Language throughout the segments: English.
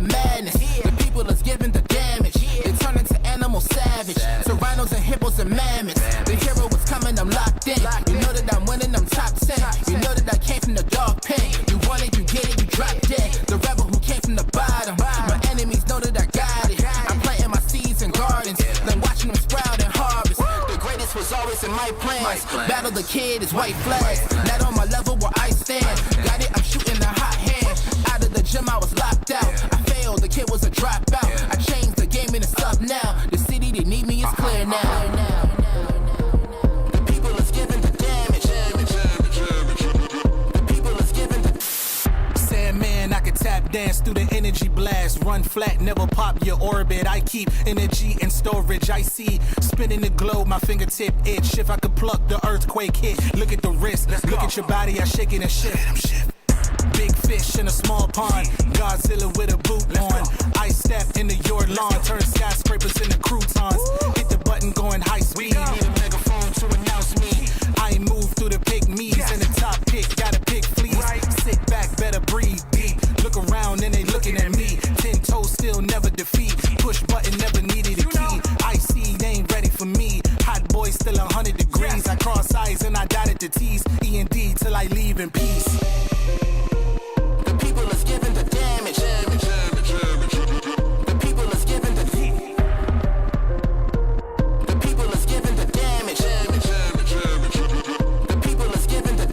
madness. The people is giving the damage. They turn into animal savage. So rhinos and hippos and mammoths. The hero was coming, I'm locked in. You know that I'm winning, I'm top 10. You know that I came from the dog pen. You want it, you get it, you drop dead. The rebel who came from the bottom. My enemies know that I got it. I'm planting my seeds in gardens, then watching them sprout and harvest. The greatest was always in my plans. Battle the kid is white flags. Not on my level where I stand. Got it, I'm shooting a hot hand. Out of the gym, I was locked out. I failed, the kid was a dropout. I changed the game and it's up now. The city, they need me, it's clear now. The people is giving the damage. The people is giving the... Sandman, I can tap dance through the energy blast. Run flat, never pop your orbit. I keep energy in storage. I see spinning the globe, my fingertip itch. If I could pluck, the earthquake hit. Look at the wrist, look at your body, I shake it and shift. Big fish in a small pond. Godzilla with a boot on. I step into your lawn. Turn skyscrapers into croutons. Hit the button going high speed. Need a megaphone to announce me. I move through the pygmies. In the top pick, gotta pick fleas. Sit back, better breathe deep. Look around and they looking at me. 10 toes still never defeat. Push button never needed a key. I see they ain't ready for me. Hot boy still 100 degrees. I cross eyes and I dotted the T's. E&D till I leave in peace. The people is giving the damage. The people is giving the... The people is giving the damage. The people is giving the...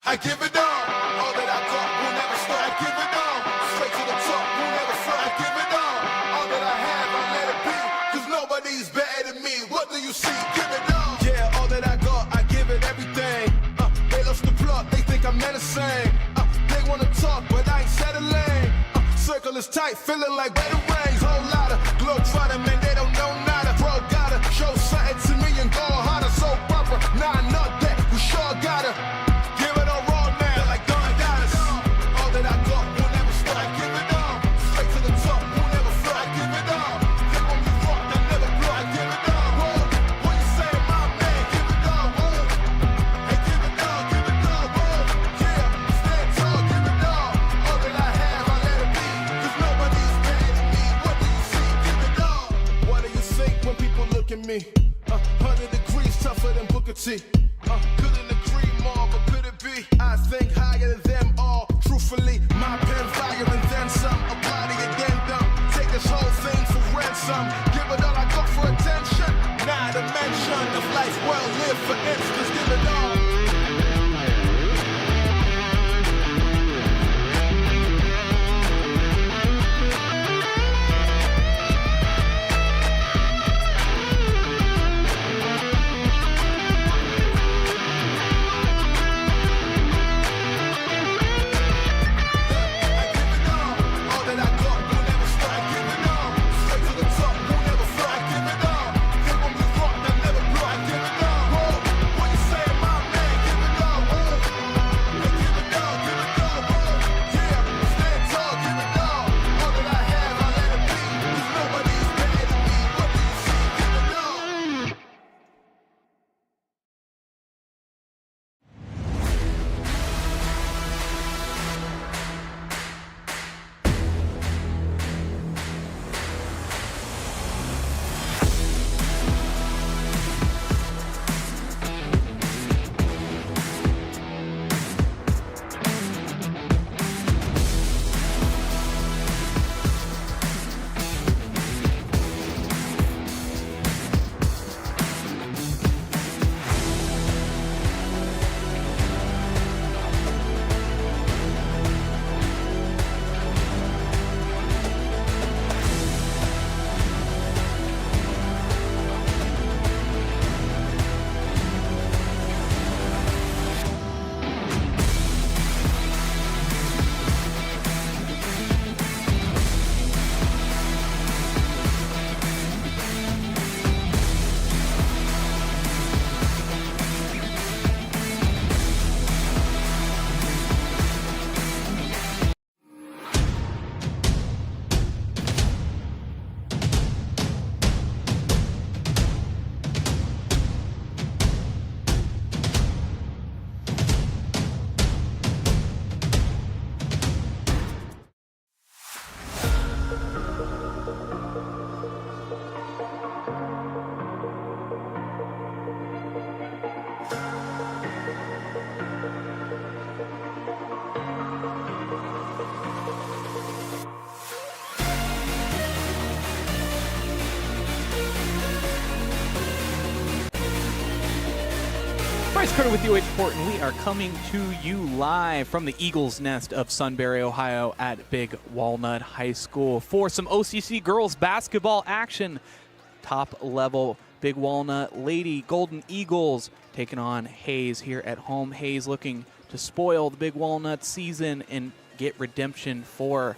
I give it all that I got will never stop. I give it all, straight to the top, will never stop. I give it all that I have, I let it be, cause nobody's better than me. What do you see? Give it all. Yeah, all that I got, I give it everything. They lost the plot, they think I'm menacing. They wanna talk, but I ain't settling. Circle is tight, feeling like better rains. Whole lot of globe trotting, man, they don't know nada. Bro, gotta show something to me and go harder. So proper, nah, not that, we sure gotta. Me, 100 degrees tougher than Booker T. Couldn't agree more, but could it be? I think higher than them all. Truthfully, my pen fire and then some. A body addendum. Take this whole thing for ransom. Give it all I got for attention. Nah, dimension of life well lived, for instance. Give it all. Bryce Coder with the OH.REPORT, and we are coming to you live from the Eagles Nest of Sunbury, Ohio at Big Walnut High School for some OCC girls basketball action. Top level Big Walnut Lady Golden Eagles taking on Hayes here at home. Hayes looking to spoil the Big Walnut season and get redemption for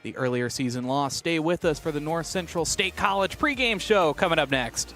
the earlier season loss. Stay with us for the North Central State College pregame show coming up next.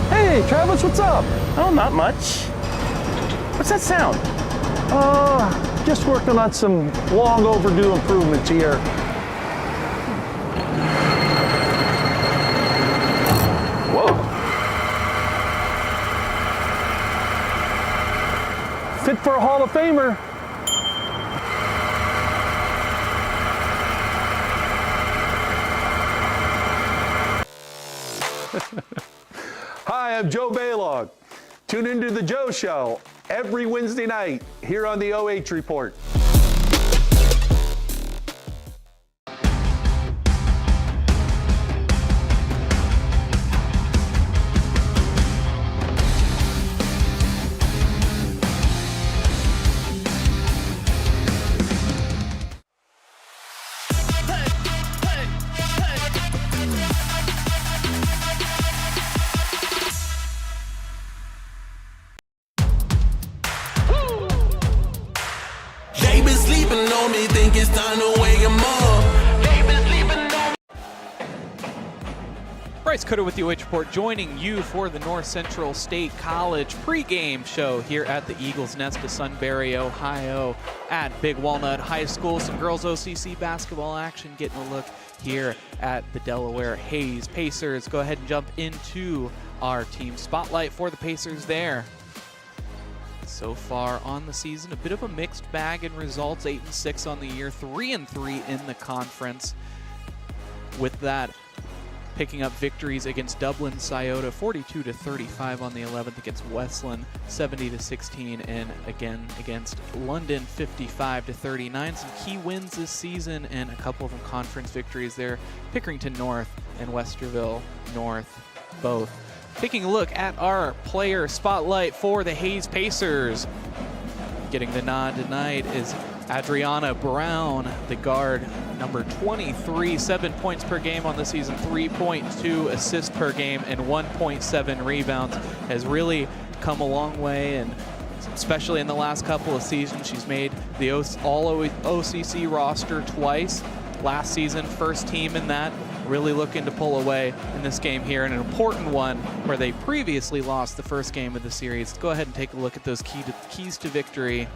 Hey, Travis, what's up? Oh, not much. What's that sound? Just working on some long overdue improvements here. Whoa. fit for a Hall of Famer. Hi, I'm Joe Baylog. Tune into The Joe Show every Wednesday night here on the OH Report. They been sleeping on me, think it's time to wake 'em up. They been sleeping on me. Bryce Coder with the OH Report, joining you for the North Central State College pregame show here at the Eagles Nest of Sunbury, Ohio at Big Walnut High School. Some girls OCC basketball action, getting a look here at the Delaware Hayes Pacers. Go ahead and jump into our team spotlight for the Pacers there. So far on the season, a bit of a mixed bag in results. 8-6 on the year, 3-3 in the conference. With that, picking up victories against Dublin Scioto, 42-35 on the 11th, against Westland, 70-16, and again against London, 55-39. Some key wins this season and a couple of them conference victories there. Pickerington North and Westerville North both. Taking a look at our player spotlight for the Hayes Pacers. Getting the nod tonight is Adrionna Brown, the guard, number 23, 7 points per game on the season, 3.2 assists per game, and 1.7 rebounds. Has really come a long way, and especially in the last couple of seasons, she's made the All-OCC roster twice. Last season, first team in that. Really looking to pull away in this game here, and an important one where they previously lost the first game of the series. Let's go ahead and take a look at those keys to victory.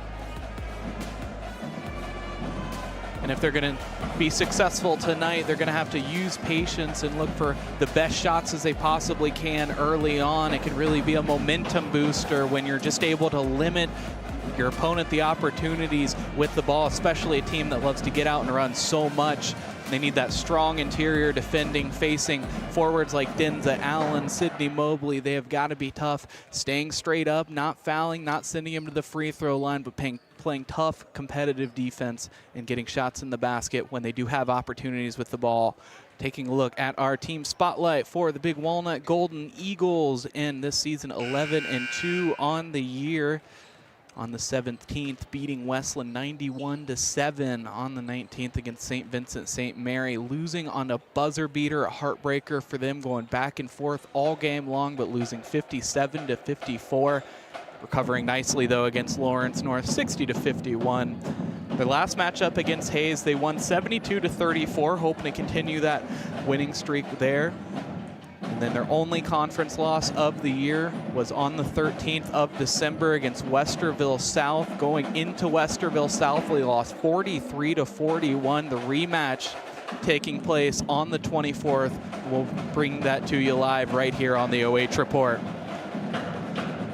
And if they're going to be successful tonight, they're going to have to use patience and look for the best shots as they possibly can early on. It can really be a momentum booster when you're just able to limit your opponent the opportunities with the ball, especially a team that loves to get out and run so much. They need that strong interior defending, facing forwards like Denza, Allen, Sydney, Mobley. They have got to be tough, staying straight up, not fouling, not sending them to the free throw line, but playing tough, competitive defense and getting shots in the basket when they do have opportunities with the ball. Taking a look at our team spotlight for the Big Walnut Golden Eagles, and this season 11-2 on the year. On the 17th, beating Westland 91-7 on the 19th against St. Vincent St. Mary, losing on a buzzer beater, a heartbreaker for them, going back and forth all game long, but losing 57-54. Recovering nicely though against Lawrence North, 60-51. Their last matchup against Hayes, they won 72-34, hoping to continue that winning streak there. And then their only conference loss of the year was on the 13th of December against Westerville South. Going into Westerville South, they lost 43-41. The rematch taking place on the 24th. We'll bring that to you live right here on the OH Report.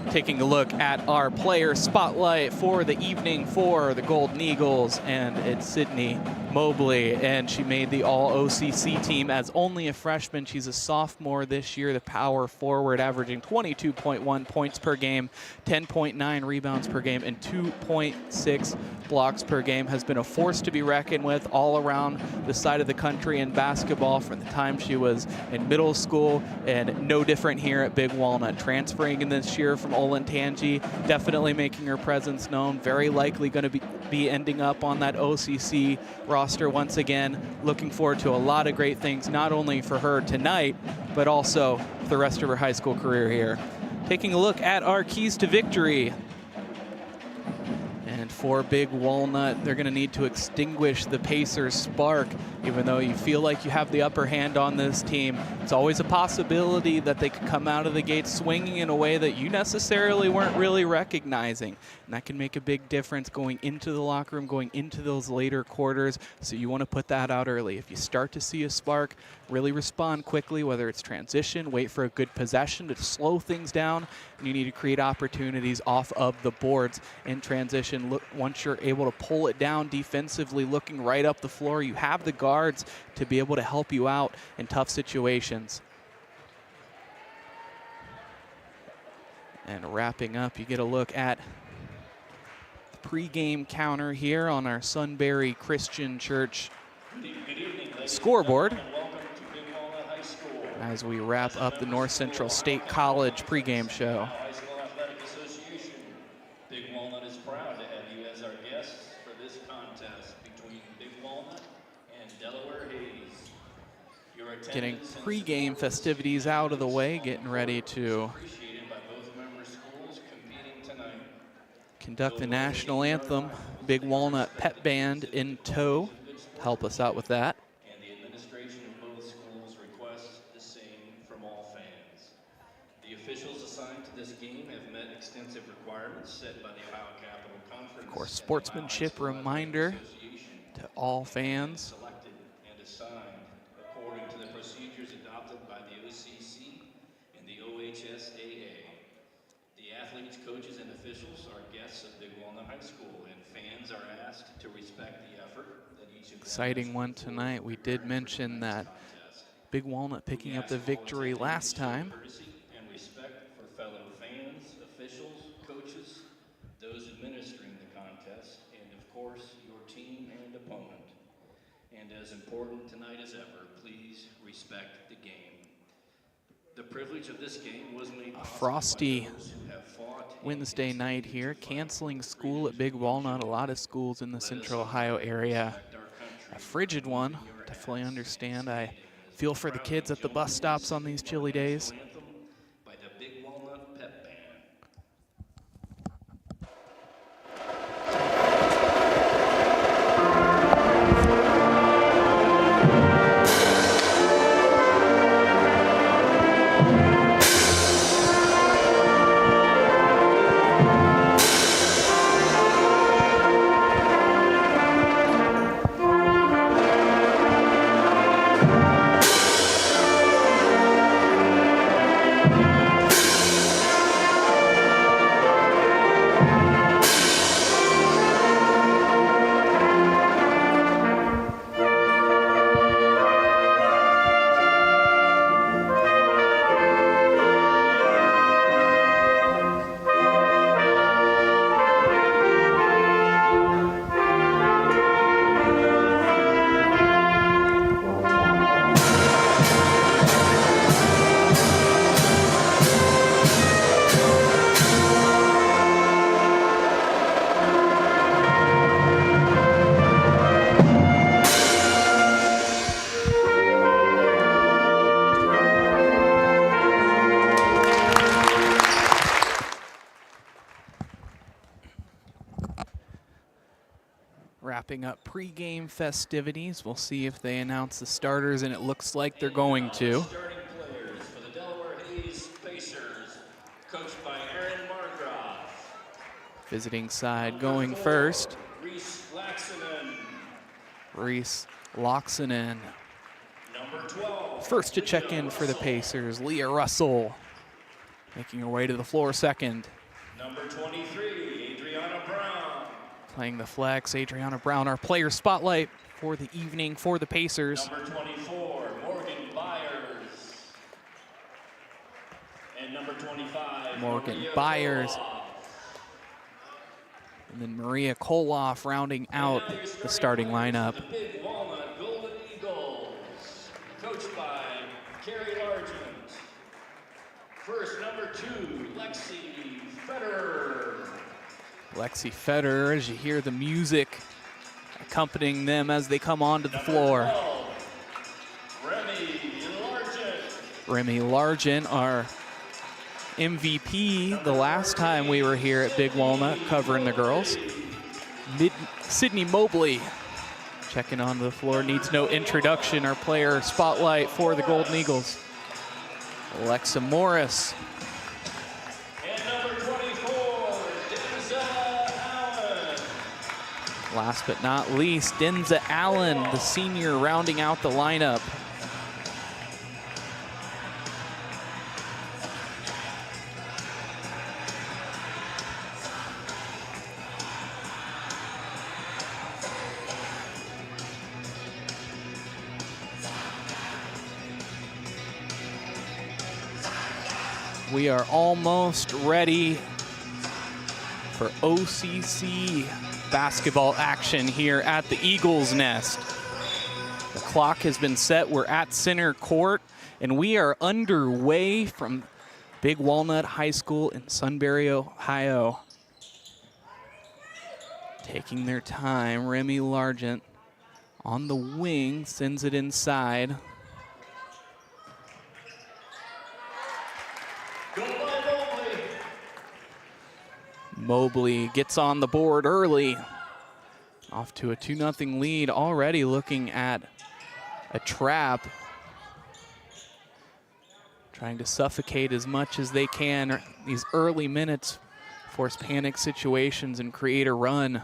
Taking a look at our player spotlight for the evening for the Golden Eagles, and it's Sydney Mobley, and she made the All-OCC team as only a freshman. She's a sophomore this year, the power forward, averaging 22.1 points per game, 10.9 rebounds per game, and 2.6 blocks per game. Has been a force to be reckoned with all around the side of the country in basketball from the time she was in middle school, and no different here at Big Walnut. Transferring in this year from Olentangy, definitely making her presence known. Very likely going to be ending up on that OCC roster once again. Looking forward to a lot of great things, not only for her tonight, but also for the rest of her high school career here. Taking a look at our keys to victory. And And for Big Walnut, they're going to need to extinguish the Pacers' spark. Even though you feel like you have the upper hand on this team, it's always a possibility that they could come out of the gate swinging in a way that you necessarily weren't really recognizing. And that can make a big difference going into the locker room, going into those later quarters. So you want to put that out early. If you start to see a spark, really respond quickly, whether it's transition, wait for a good possession to slow things down, and you need to create opportunities off of the boards in transition. Look, once you're able to pull it down defensively, looking right up the floor, you have the guards to be able to help you out in tough situations. And wrapping up, you get a look at the pregame counter here on our Sunbury Christian Church scoreboard as we wrap up the North Central State College pregame show. Big Walnut is proud to have you as our guests for this contest between Big Walnut and Delaware Hayes. Your Getting attendance and pregame support festivities out of the way, getting ready to appreciated by both member schools competing tonight. conduct the national anthem. Big Walnut Pep Band in tow to help us out with that. And the administration of both schools requests the same from all fans. The officials assigned to this game have met extensive requirements set by the Ohio-Capital Conference. Of course, sportsmanship reminder to all fans. Selected and assigned according to the procedures adopted by the OCC and the OH.REPORT. The athletes, coaches, and officials are guests of Big Walnut High School, and fans are asked to respect the effort that each of them Exciting one tonight. We did mention that Big Walnut picking up the victory last time. courtesy and respect for fellow fans, officials, coaches, those administering the contest, and of course, your team and opponent. And as important tonight as ever, please respect the game. The privilege of this game was made possible Frosty by those who have fought and Wednesday night continued here, to fight canceling for school freedom at Big to Walnut. A choose. lot of schools in the Let us Central honor Ohio and area. respect our country A frigid one. in your Definitely acts. understand. I feel for the kids at the bus stops on these chilly days. Anthem by the Big Walnut Pep Band. Wrapping up pregame festivities. We'll see if they announce the starters, and it looks like they're going to. Starting players for the Delaware Hayes Pacers, coached by Aaron Margraf. Visiting side going first, Reese Laxinen. Reese Loxonen. Number 12. First to check in for the Pacers, Leah Russell. Making her way to the floor second. Number 23, Adrionna Brown. Playing the flex, Adrionna Brown, our player spotlight for the evening for the Pacers. Number 24, Morgan Byers. And number 25, Morgan Maria Byers. Koloff. And then Maria Koloff rounding out And now your the starting players lineup. for the Big Walnut Golden Eagles, coached by Carrie Largent. First, number 2, Lexi Federer. Lexi Federer, as you hear the music accompanying them as they come onto the floor. 12, Remy Largent. Remy Largent, our MVP the last time we were here at Big Walnut covering the girls. Sydney Mobley checking on the floor, needs no introduction. Our player spotlight for the Golden Eagles. Alexa Morris. And number 24, Denza Allen. Last but not least, Denza Allen, the senior, rounding out the lineup. We are almost ready for OCC basketball action here at the Eagles Nest. The clock has been set. We're at center court, and we are underway from Big Walnut High School in Sunbury, Ohio. Taking their time, Remy Largent on the wing, sends it inside. Mobley gets on the board early. Off to a 2-0 lead, already looking at a trap. Trying to suffocate as much as they can these early minutes, force panic situations and create a run.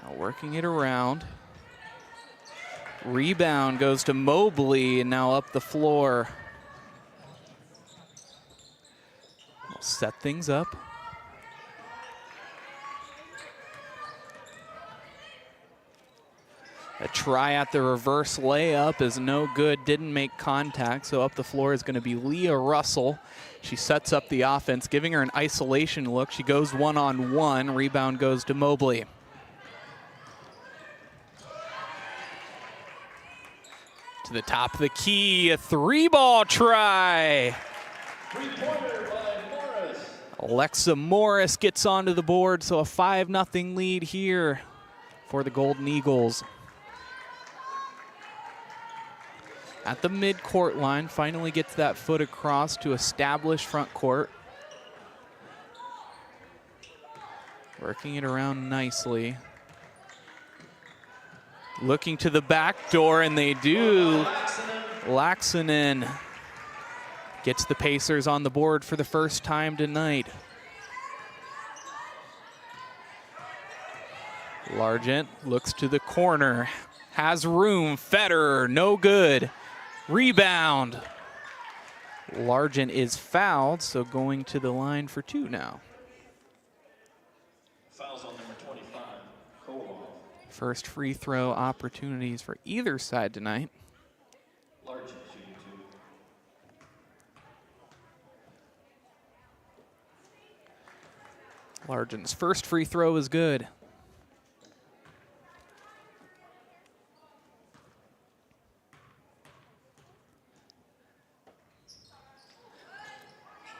Now working it around. Rebound goes to Mobley, and now up the floor. We'll set things up. A try at the reverse layup is no good, didn't make contact, so up the floor is going to be Leah Russell. She sets up the offense, giving her an isolation look. She goes one-on-one, rebound goes to Mobley. To the top of the key, a 3-ball try. Three-pointer by Morris. Alexa Morris gets onto the board, so a 5-0 lead here for the Golden Eagles. At the mid-court line, finally gets that foot across to establish front court. Working it around nicely. Looking to the back door, and they do. Laxonen gets the Pacers on the board for the first time tonight. Largent looks to the corner, has room, Federer, no good. Rebound. Largent is fouled, so going to the line for 2 now. Fouls on number 25, Koloff. First free throw opportunities for either side tonight. Largent shooting 2. Largent's first free throw is good.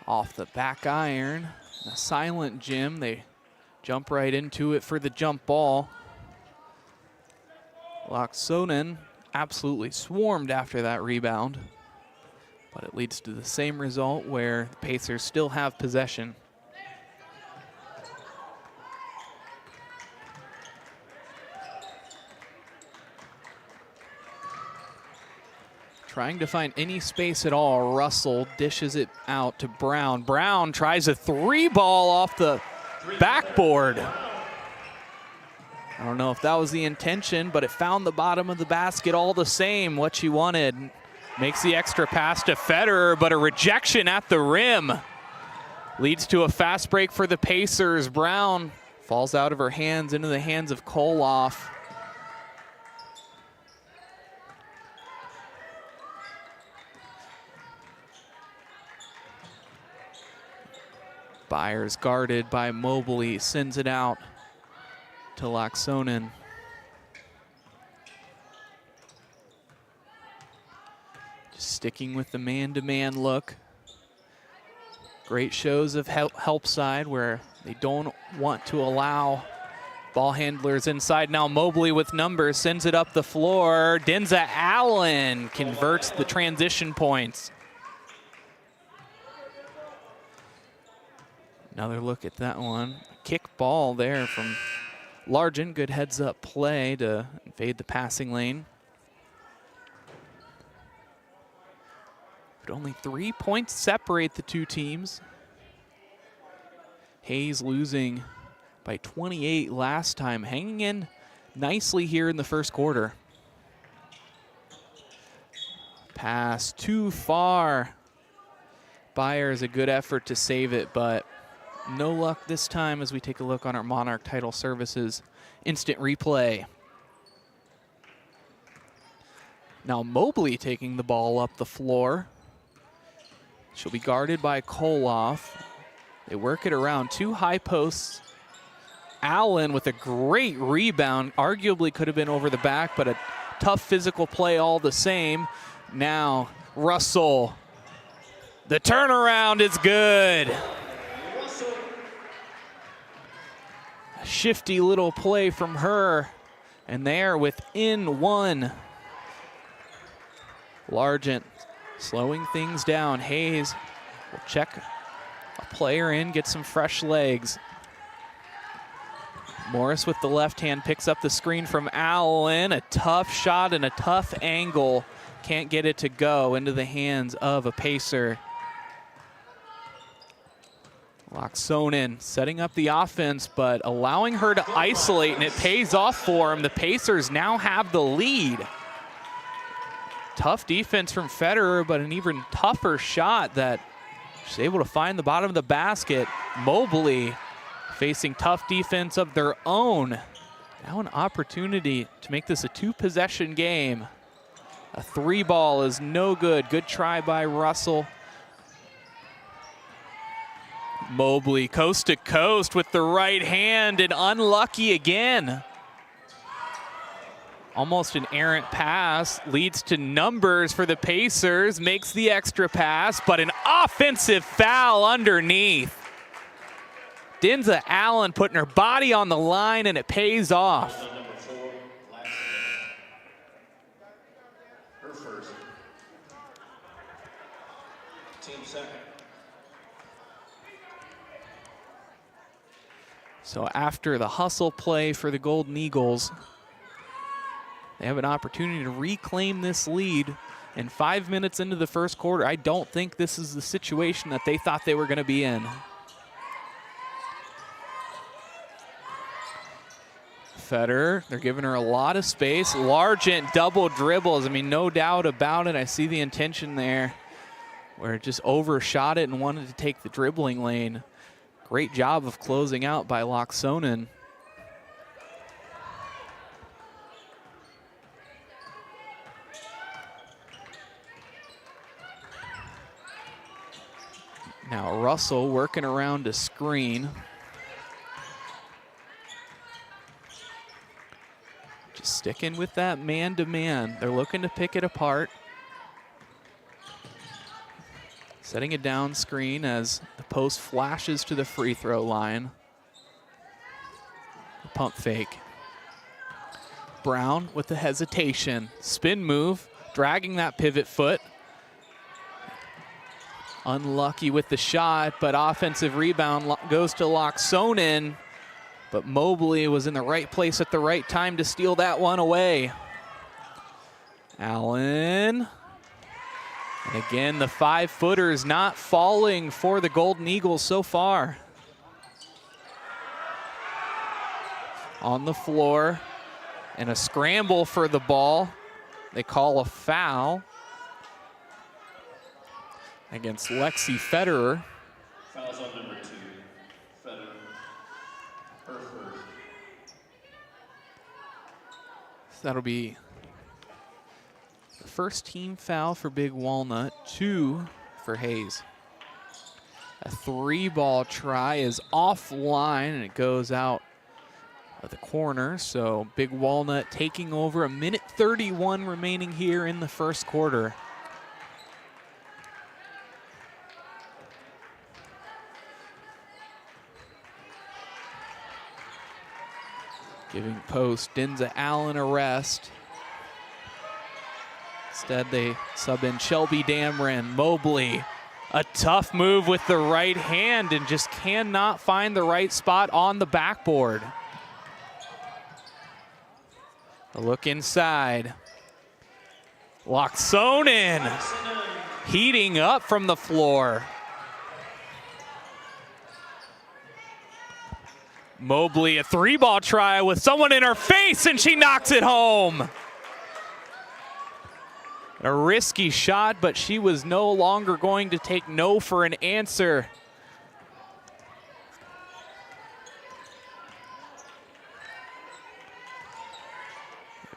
Off the back iron, a silent Jim. They jump right into it for the jump ball. Laxonen absolutely swarmed after that rebound, but it leads to the same result where the Pacers still have possession. Trying to find any space at all. Russell dishes it out to Brown. Brown tries a 3-ball off the backboard. I don't know if that was the intention, but it found the bottom of the basket all the same, what she wanted. Makes the extra pass to Federer, but a rejection at the rim. Leads to a fast break for the Pacers. Brown falls out of her hands into the hands of Koloff. Byers guarded by Mobley, sends it out to Laxonen. Just sticking with the man-to-man look. Great shows of help side where they don't want to allow ball handlers inside. Now Mobley with numbers, sends it up the floor. Denza Allen converts the transition points. Another look at that one. Kick ball there from Largent. Good heads-up play to invade the passing lane. But only 3 points separate the two teams. Hayes losing by 28 last time, hanging in nicely here in the first quarter. Pass too far. Byers, a good effort to save it, but no luck this time as we take a look on our Monarch Title Services instant replay. Now Mobley taking the ball up the floor. She'll be guarded by Koloff. They work it around 2 high posts. Allen with a great rebound. Arguably could have been over the back, but a tough physical play all the same. Now Russell. The turnaround is good. A shifty little play from her, and they're within 1. Largent slowing things down. Hayes will check a player in, get some fresh legs. Morris with the left hand picks up the screen from Allen. A tough shot and a tough angle. Can't get it to go into the hands of a Pacer. Laaksonen setting up the offense, but allowing her to isolate, and it pays off for him. The Pacers now have the lead. Tough defense from Federer, but an even tougher shot that she's able to find the bottom of the basket. Mobley facing tough defense of their own. Now an opportunity to make this a 2-possession game. A 3 ball is no good. Good try by Russell. Mobley coast to coast with the right hand, and unlucky again. Almost an errant pass, leads to numbers for the Pacers, makes the extra pass, but an offensive foul underneath. Denza Allen putting her body on the line, and it pays off. Her first. Team second. So after the hustle play for the Golden Eagles, they have an opportunity to reclaim this lead. And 5 minutes into the first quarter, I don't think this is the situation that they thought they were going to be in. Federer, they're giving her a lot of space. Largent double dribbles. I mean, no doubt about it. I see the intention there where it just overshot it and wanted to take the dribbling lane. Great job of closing out by Laaksonen. Now Russell working around a screen. Just sticking with that man-to-man. They're looking to pick it apart. Setting a down screen as the post flashes to the free throw line. Pump fake. Brown with the hesitation. Spin move, dragging that pivot foot. Unlucky with the shot, but offensive rebound goes to Laaksonen. But Mobley was in the right place at the right time to steal that one away. Allen. And again, the 5-footers not falling for the Golden Eagles so far. On the floor, and a scramble for the ball. They call a foul against Lexi Federer. Fouls on number 2, Federer. Her first. So that'll be the first team foul for Big Walnut, 2 for Hayes. A 3-ball try is offline, and it goes out of the corner. So Big Walnut taking over. 1:31 remaining here in the first quarter. Giving post Denza Allen a rest. Instead, they sub in Shelby Dameron. Mobley, A tough move with the right hand and just cannot find the right spot on the backboard. A look inside. Locksonen heating up from the floor. Mobley, a three-ball try with someone in her face, and she knocks it home. A risky shot, but she was no longer going to take no for an answer.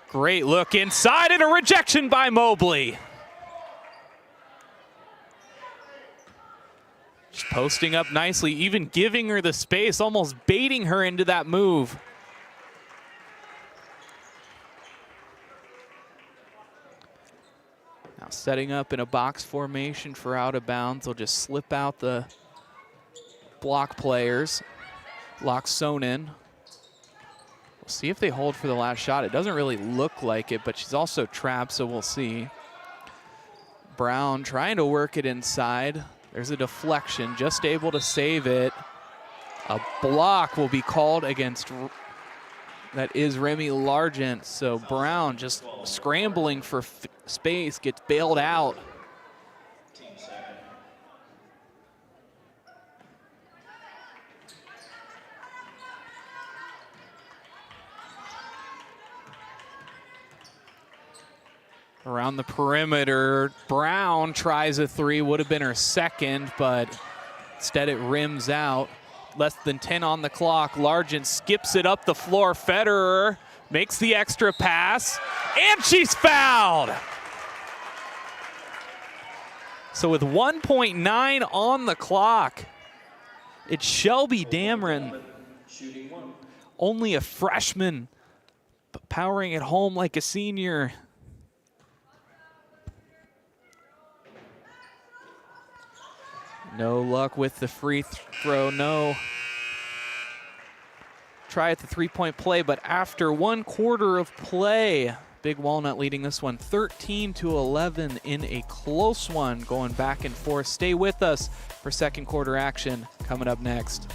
Great look inside and a rejection by Mobley. Just posting up nicely, even giving her the space, almost baiting her into that move. Now setting up in a box formation for out of bounds. They'll just slip out the block players. Locksonen. We'll see if they hold for the last shot. It doesn't really look like it, but she's also trapped, so we'll see. Brown trying to work it inside. There's a deflection, just able to save it. A block will be called against, that is Remy Largent. So Brown just scrambling for space, gets bailed out. Around the perimeter, Brown tries a three, would have been her second, but instead it rims out. Less than 10 on the clock. Largent skips it up the floor. Federer makes the extra pass, and she's fouled. So with 1.9 on the clock, it's Shelby Dameron, only a freshman, but powering it home like a senior. No luck with the free throw, no. Try at the three-point play, but after 1 quarter of play, Big Walnut leading this one 13-11 in a close one, going back and forth. Stay with us for second quarter action coming up next.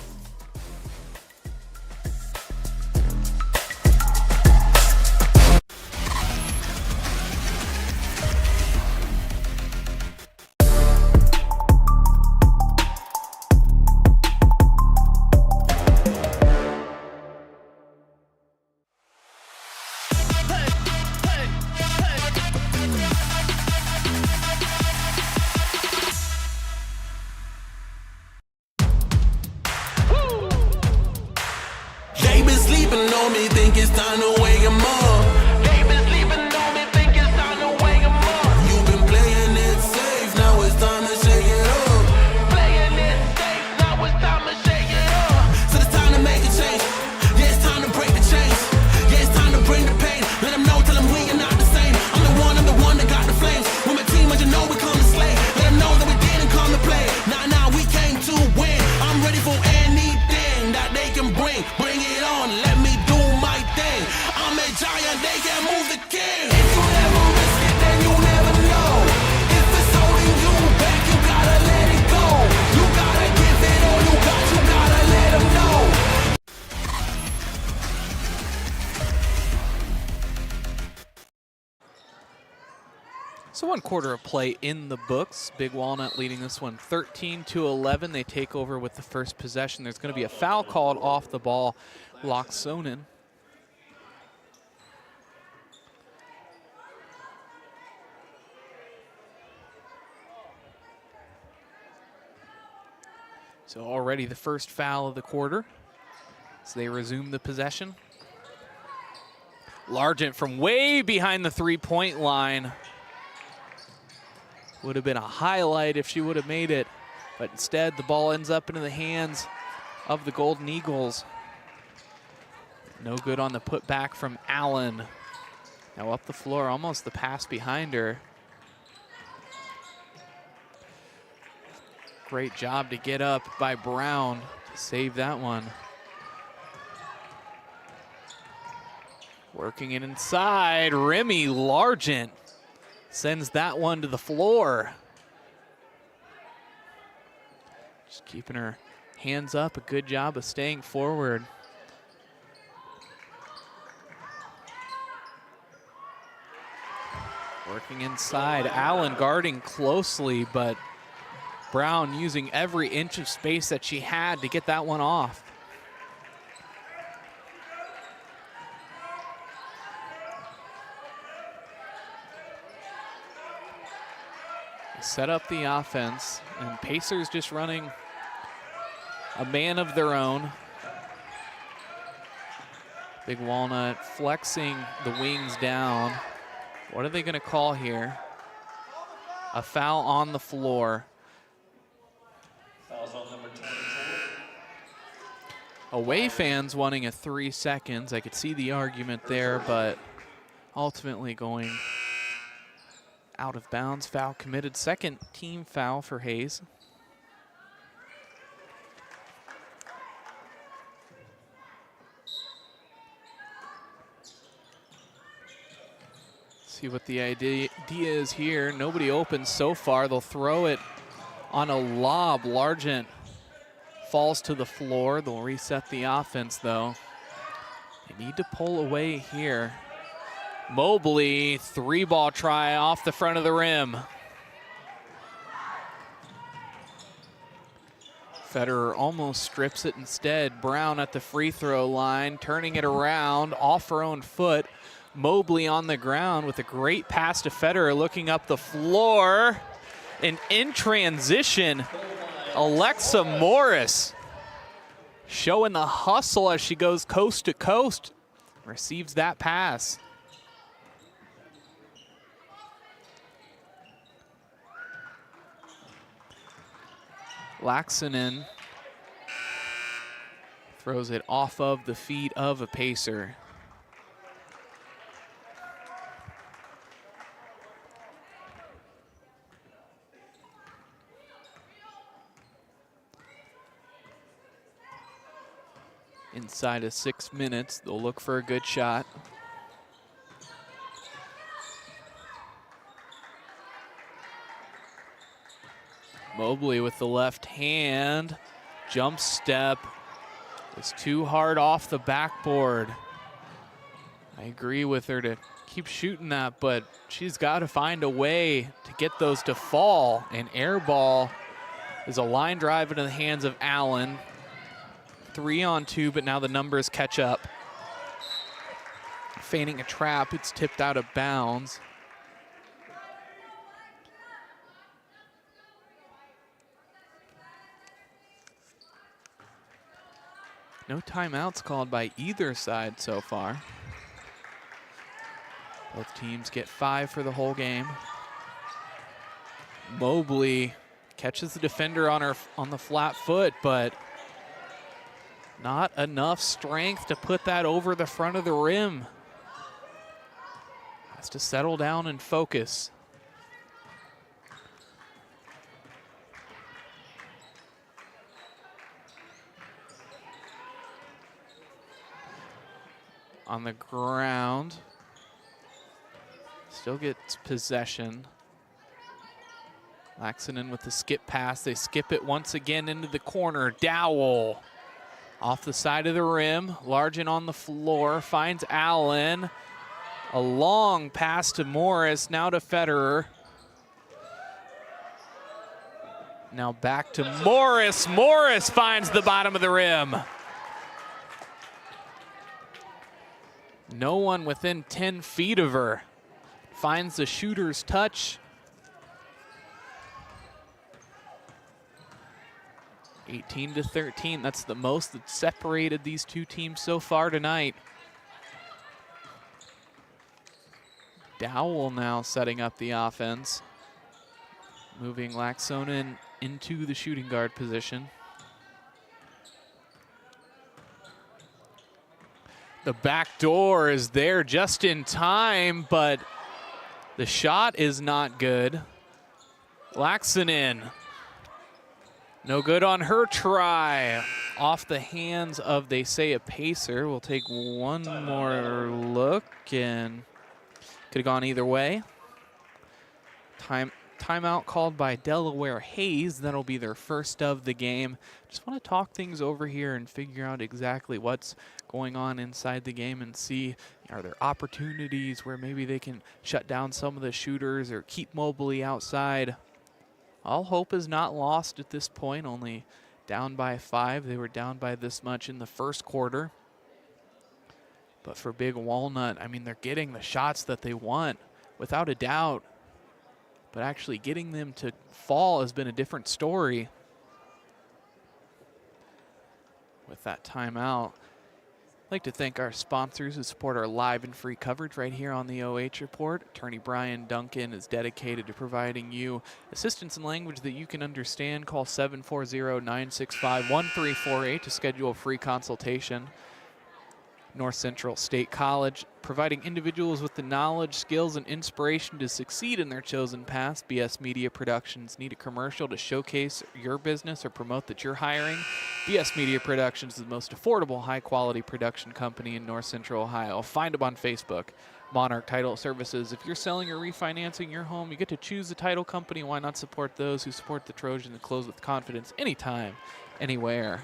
So 1 quarter of play in the books. Big Walnut leading this one 13-11. They take over with the first possession. There's going to be a foul called off the ball. Locksonen. So already the first foul of the quarter. So they resume the possession. Largent from way behind the three-point line. Would have been a highlight if she would have made it, but instead the ball ends up into the hands of the Golden Eagles. No good on the putback from Allen. Now up the floor, almost the pass behind her. Great job to get up by Brown to save that one. Working it inside, Remy Largent sends that one to the floor. Just keeping her hands up, a good job of staying forward. Working inside, Allen guarding closely, but Brown using every inch of space that she had to get that one off. Set up the offense, and Pacers just running a man of their own. Big Walnut flexing the wings down. What are they going to call here? A foul on the floor. Fouls on number 24. Away fans wanting a 3 seconds. I could see the argument there, but ultimately going out of bounds. Foul committed. Second team foul for Hayes. See what the idea is here. Nobody open so far. They'll throw it on a lob. Largent falls to the floor. They'll reset the offense, though. They need to pull away here. Mobley, 3-ball try off the front of the rim. Federer almost strips it instead. Brown at the free throw line, turning it around off her own foot. Mobley on the ground with a great pass to Federer, looking up the floor. And in transition, Alexa Morris showing the hustle as she goes coast to coast. Receives that pass. Laxonen throws it off of the feet of a Pacer. Inside of 6 minutes, they'll look for a good shot. Mobley with the left hand. Jump step is too hard off the backboard. I agree with her to keep shooting that, but she's got to find a way to get those to fall. An air ball is a line drive into the hands of Allen. 3-on-2, but now the numbers catch up. Feigning a trap, it's tipped out of bounds. No timeouts called by either side so far. Both teams get 5 for the whole game. Mobley catches the defender on the flat foot, but not enough strength to put that over the front of the rim. Has to settle down and focus. On the ground. Still gets possession. Laxonen with the skip pass. They skip it once again into the corner. Dowell off the side of the rim. Largent on the floor. Finds Allen. A long pass to Morris. Now to Federer. Now back to Morris. Morris finds the bottom of the rim. No one within 10 feet of her. Finds the shooter's touch. 18-13, that's the most that separated these two teams so far tonight. Dowell now setting up the offense. Moving Laxonen into the shooting guard position. The back door is there just in time, but the shot is not good. Laxonen, no good on her try. Off the hands of, they say, a Pacer. We'll take one more look, and could have gone either way. Timeout called by Delaware Hayes. That'll be their first of the game. Just want to talk things over here and figure out exactly what's going on inside the game and see, are there opportunities where maybe they can shut down some of the shooters or keep Mobley outside. All hope is not lost at this point, only down by 5. They were down by this much in the first quarter. But for Big Walnut, I mean, they're getting the shots that they want without a doubt. But actually getting them to fall has been a different story. With that timeout, I'd like to thank our sponsors who support our live and free coverage right here on the OH Report. Attorney Brian Duncan is dedicated to providing you assistance in language that you can understand. Call 740-965-1348 to schedule a free consultation. North Central State College, providing individuals with the knowledge, skills, and inspiration to succeed in their chosen paths. BS Media Productions. Need a commercial to showcase your business or promote that you're hiring? BS Media Productions is the most affordable, high-quality production company in North Central Ohio. Find them on Facebook. Monarch Title Services. If you're selling or refinancing your home, you get to choose the title company. Why not support those who support the Trojans and close with confidence anytime, anywhere?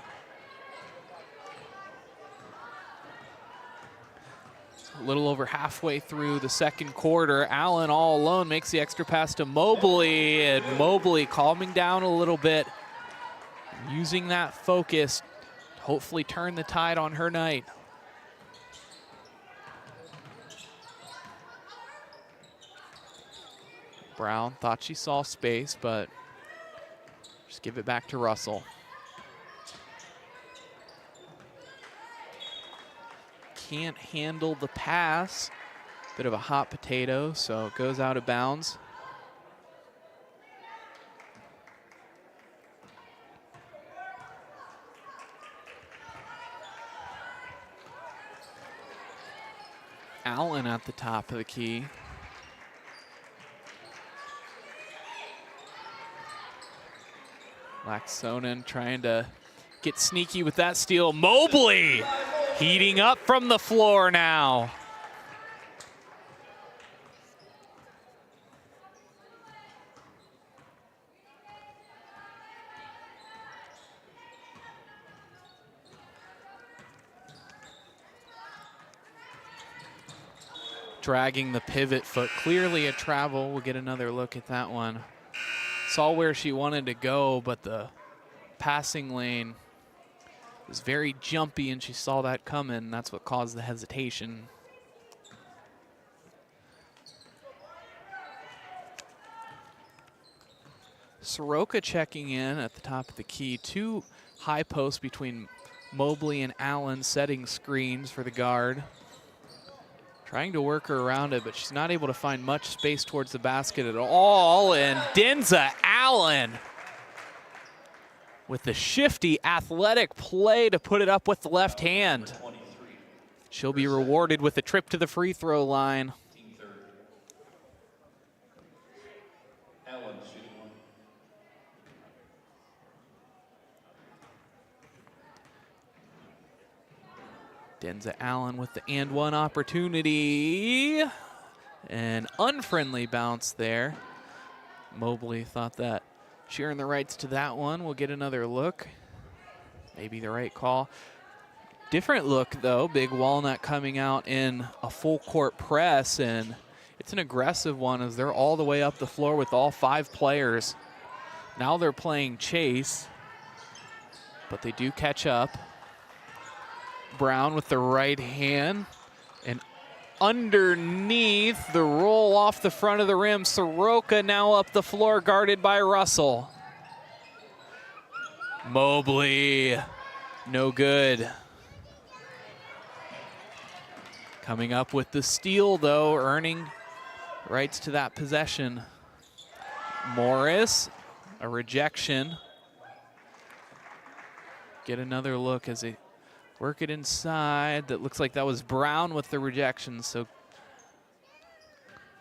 A little over halfway through the second quarter, Allen all alone makes the extra pass to Mobley, and Mobley calming down a little bit, using that focus to hopefully turn the tide on her night. Brown thought she saw space, but just give it back to Russell. Can't handle the pass. Bit of a hot potato, so it goes out of bounds. Allen at the top of the key. Laxonen trying to get sneaky with that steal. Mobley heating up from the floor now. Dragging the pivot foot, clearly a travel. We'll get another look at that one. Saw where she wanted to go, but the passing lane was very jumpy, and she saw that coming. That's what caused the hesitation. Soroka checking in at the top of the key. 2 high posts between Mobley and Allen, setting screens for the guard. Trying to work her around it, but she's not able to find much space towards the basket at all. And Denza Allen with the shifty athletic play to put it up with the left hand. She'll be rewarded with a trip to the free throw line. Denza Allen with the and one opportunity. An unfriendly bounce there. Mobley thought that she earned the rights to that one. We'll get another look. Maybe the right call. Different look though. Big Walnut coming out in a full court press, and it's an aggressive one as they're all the way up the floor with all 5 players. Now they're playing chase, but they do catch up. Brown with the right hand, and underneath the roll off the front of the rim. Soroka now up the floor, guarded by Russell. Mobley, no good. Coming up with the steal though, earning rights to that possession. Morris, a rejection. Get another look as they work it inside. That looks like that was Brown with the rejection. So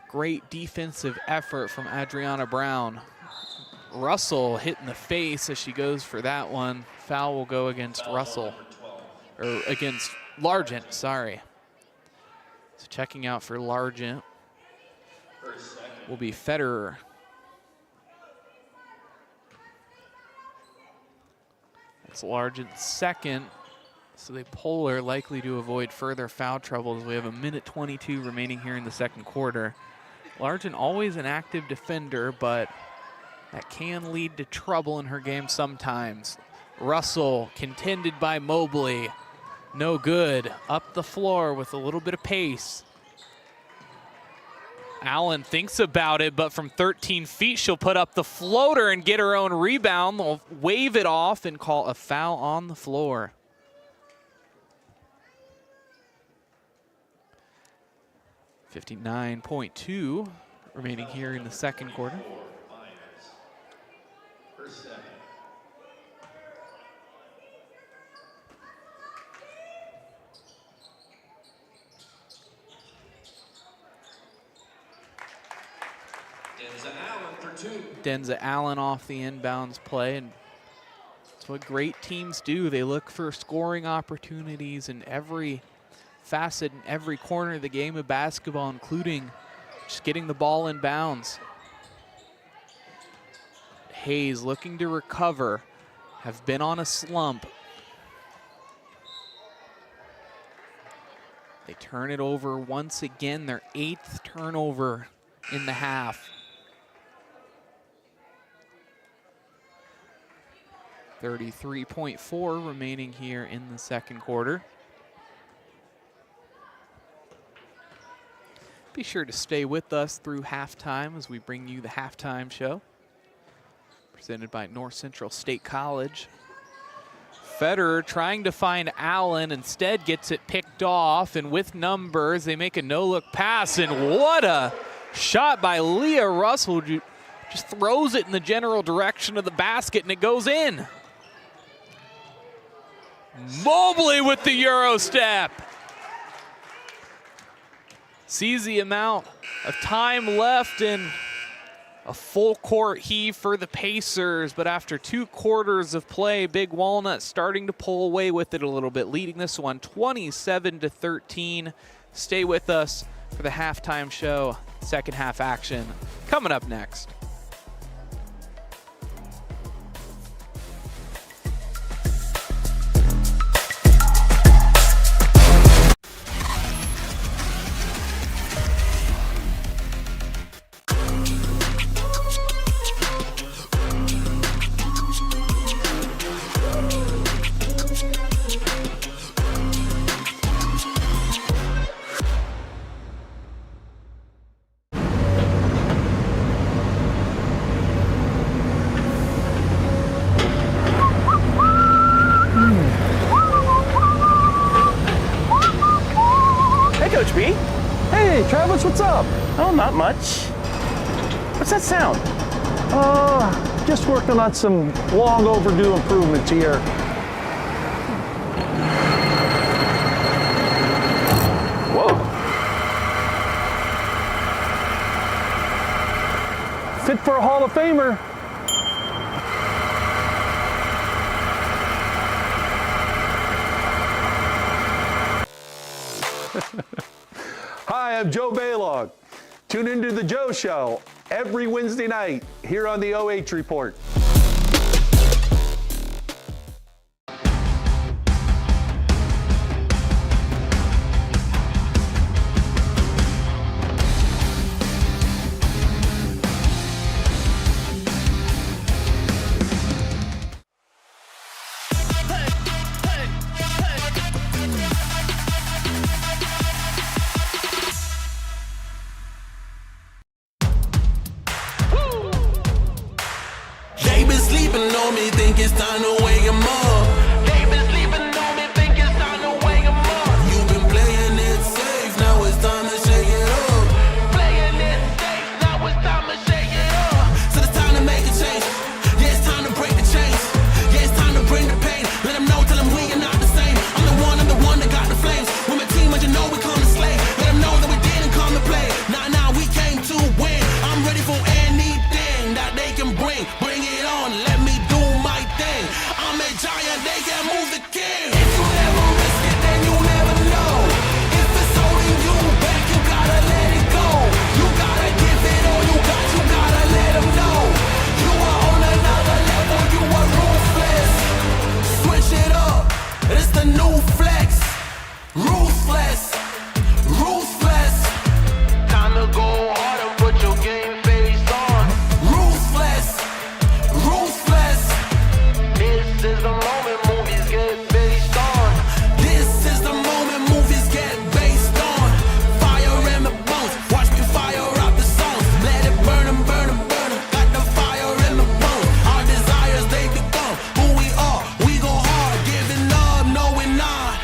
great defensive effort from Adrionna Brown. Russell hit in the face as she goes for that one. Foul will go against Russell, or against Largent, sorry. So checking out for Largent will be Federer. It's Largent's second, so they pull her, likely to avoid further foul troubles. We have 1:22 remaining here in the second quarter. Largent always an active defender, but that can lead to trouble in her game sometimes. Russell contended by Mobley. No good. Up the floor with a little bit of pace. Allen thinks about it, but from 13 feet, she'll put up the floater and get her own rebound. They'll wave it off and call a foul on the floor. .2 remaining here in the second quarter. Denza Allen off the inbounds play, and that's what great teams do. They look for scoring opportunities in every facet, in every corner of the game of basketball, including just getting the ball in bounds. Hayes looking to recover, have been on a slump. They turn it over once again, their 8th turnover in the half. 33.4 remaining here in the second quarter. Be sure to stay with us through halftime as we bring you the halftime show, presented by North Central State College. Federer trying to find Allen, instead gets it picked off, and with numbers, they make a no-look pass, and what a shot by Leah Russell. Just throws it in the general direction of the basket, and it goes in. Mobley with the Euro step. Sees the amount of time left in a full court heave for the Pacers, but after 2 quarters of play, Big Walnut starting to pull away with it a little bit, leading this one 27-13. Stay with us for the halftime show. Second half action coming up next. Hey, Travis, what's up? Oh, not much. What's that sound? Just working on some long overdue improvements here. Whoa. Fit for a Hall of Famer. Hi, I'm Joe Baylog. Tune into The Joe Show every Wednesday night here on the OH Report. Bring it on, let me do my thing. flex. Ruthless, ruthless. Time to go hard and put your game face on. Ruthless, ruthless. This is the moment movies get based on. This is the moment movies get based on. Fire in the bones, watch me fire up the songs. Let it burn 'em, burn 'em, burn 'em. Got the fire in the bones. Our desires, they become who we are. We go hard, giving love, no we're not.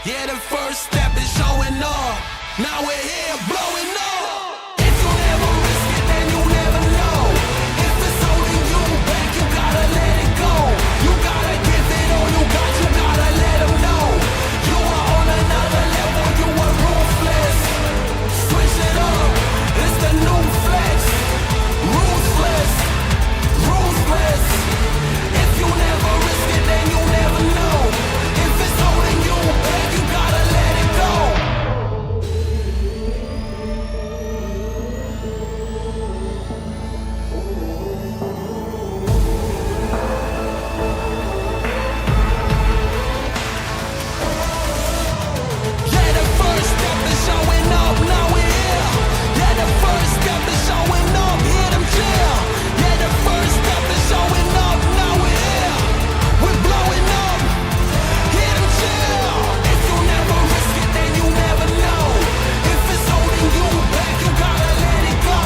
Yeah, the first step is showing up. Now we're here blowing up. If you never risk it, then you never know. If it's holding you back, you gotta let it go. You gotta give it all you got, you gotta let them know. You are on another level, you are ruthless. Switch it up, it's the new flex. Ruthless, ruthless. If you never risk it, then you never know. If it's holding you back, you gotta let it go. Yeah, the first step is showing up, now we're here. Yeah, the first step is showing up, hear them cheer. Yeah, the first step is showing up, now we're here. We're blowing up, hear them cheer. If you never risk it, then you never know. If it's holding you back, you gotta let it go.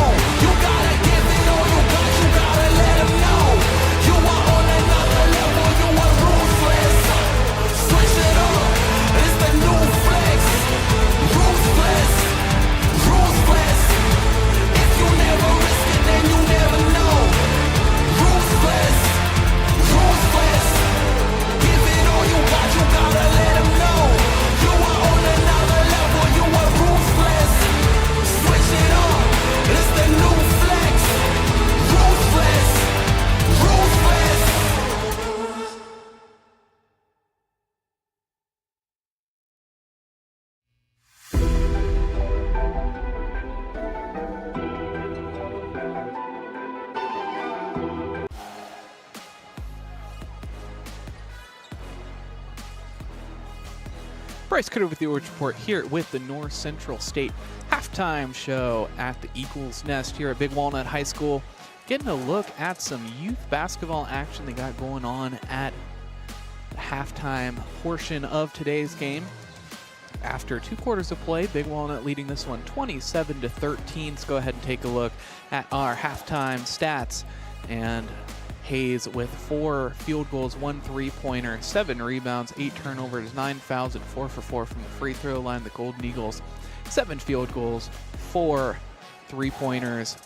You gotta give it all you got, you gotta let them know. You are on another level, you are ruthless. Switch it up, it's the new flex. Ruthless, ruthless. If you never risk it, then you never know. Ruthless, ruthless. Give it all you got, you gotta let them know. You are on another level, you are ruthless. Switch it up, it's the new flex. Ruthless, ruthless. Bryce Coder with the OH Report here with the North Central State halftime show at the Eagles Nest here at Big Walnut High School. Getting a look at some youth basketball action they got going on at the halftime portion of today's game. After 2 quarters of play, Big Walnut leading this one 27-13. Let's go ahead and take a look at our halftime stats. And Hayes with 4 field goals, 1 3-pointer, 7 rebounds, 8 turnovers, 9 fouls, and 4 for 4 from the free throw line. The Golden Eagles, 7 field goals, 4 3-pointers,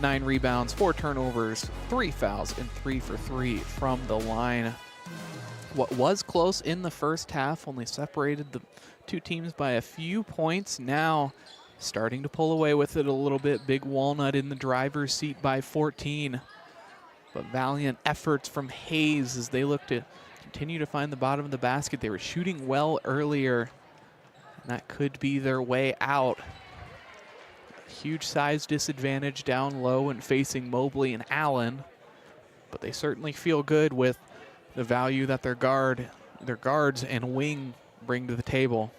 9 rebounds, 4 turnovers, 3 fouls, and 3 for 3 from the line. What was close in the first half only separated the 2 teams by a few points. Now starting to pull away with it a little bit. Big Walnut in the driver's seat by 14. But valiant efforts from Hayes as they look to continue to find the bottom of the basket. They were shooting well earlier, and that could be their way out. Huge size disadvantage down low and facing Mobley and Allen, but they certainly feel good with the value that their guards and wing bring to the table.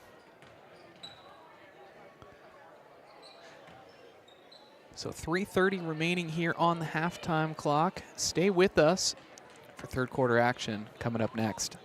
So 3:30 remaining here on the halftime clock. Stay with us for third quarter action coming up next.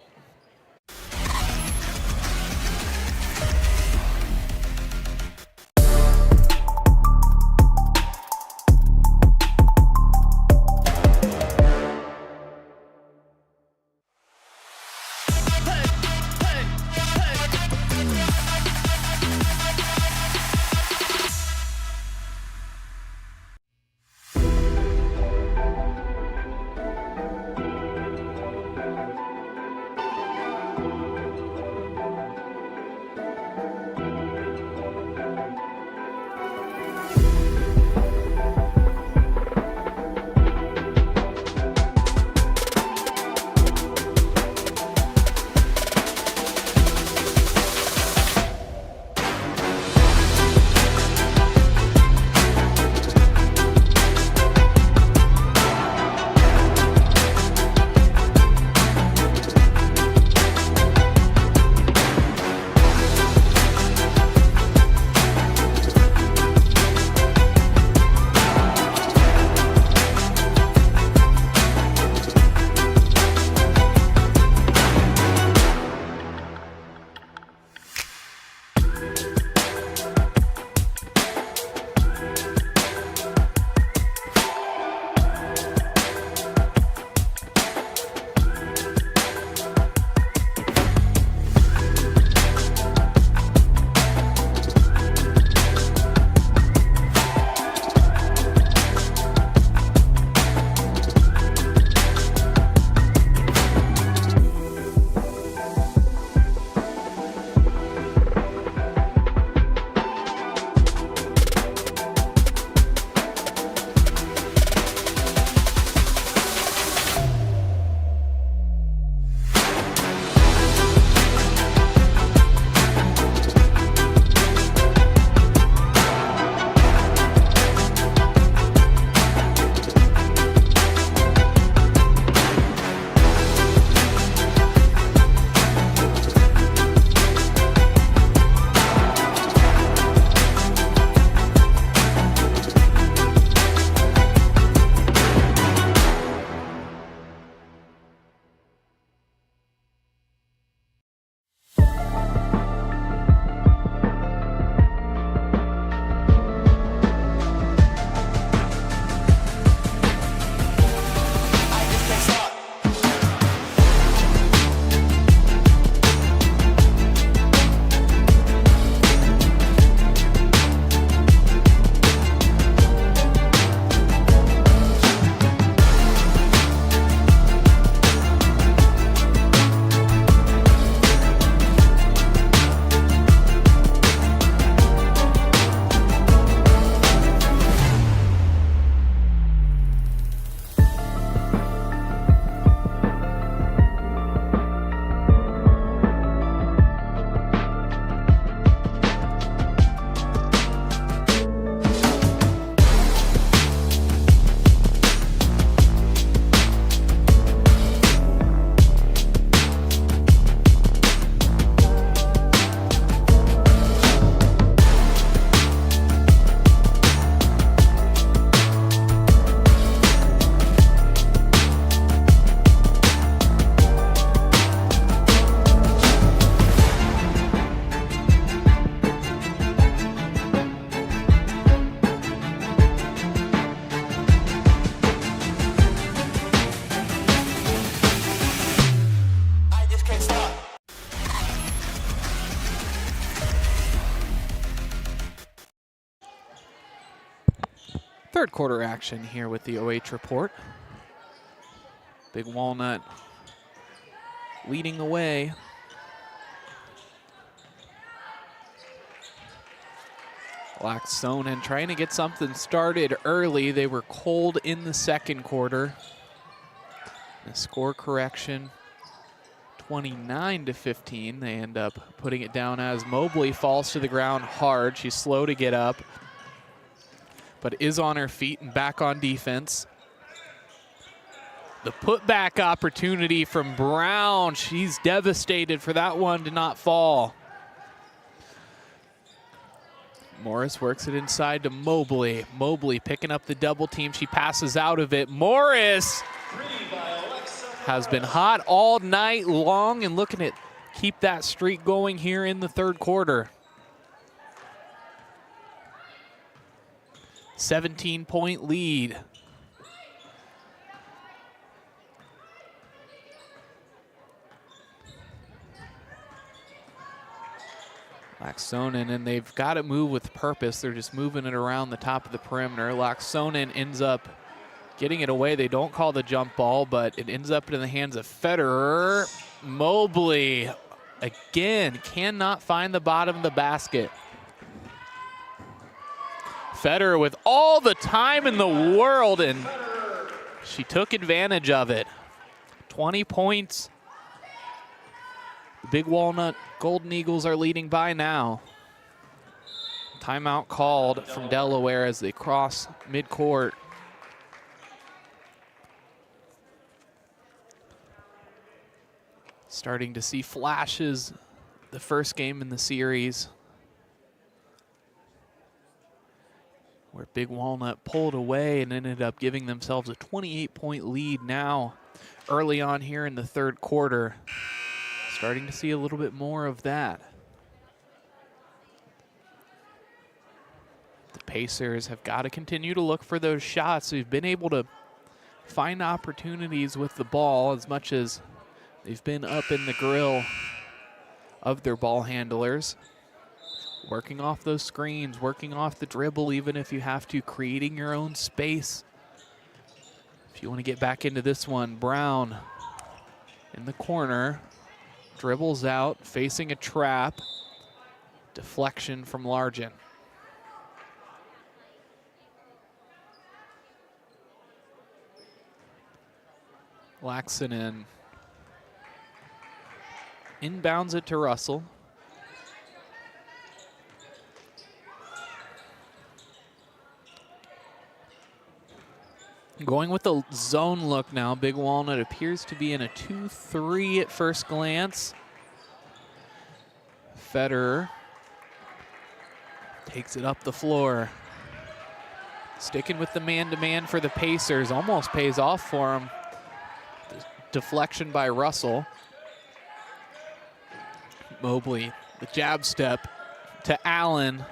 Third quarter action here with the OH report. Big Walnut leading the way. Laxonen trying to get something started early. They were cold in the second quarter. The score correction, 29-15. They end up putting it down as Mobley falls to the ground hard. She's slow to get up, but is on her feet and back on defense. The putback opportunity from Brown. She's devastated for that one to not fall. Morris works it inside to Mobley. Mobley picking up the double team. She passes out of it. Morris has been hot all night long and looking to keep that streak going here in the third quarter. 17-point lead. Laxonen, and they've got to move with purpose. They're just moving it around the top of the perimeter. Laxonen ends up getting it away. They don't call the jump ball, but it ends up in the hands of Federer. Mobley, again, cannot find the bottom of the basket. Federer with all the time in the world, and she took advantage of it. 20 points. The Big Walnut Golden Eagles are leading by now. Timeout called from Delaware as they cross midcourt. Starting to see flashes the first game in the series, where Big Walnut pulled away and ended up giving themselves a 28-point lead now early on here in the third quarter. Starting to see a little bit more of that. The Pacers have got to continue to look for those shots. They've been able to find opportunities with the ball as much as they've been up in the grill of their ball handlers. Working off those screens, working off the dribble, even if you have to, creating your own space. If you want to get back into this one, Brown in the corner. Dribbles out, facing a trap. Deflection from Largent. Laxonen inbounds it to Russell. Going with the zone look now. Big Walnut appears to be in a 2-3 at first glance. Federer takes it up the floor. Sticking with the man-to-man for the Pacers. Almost pays off for him. Deflection by Russell. Mobley, the jab step to Allen.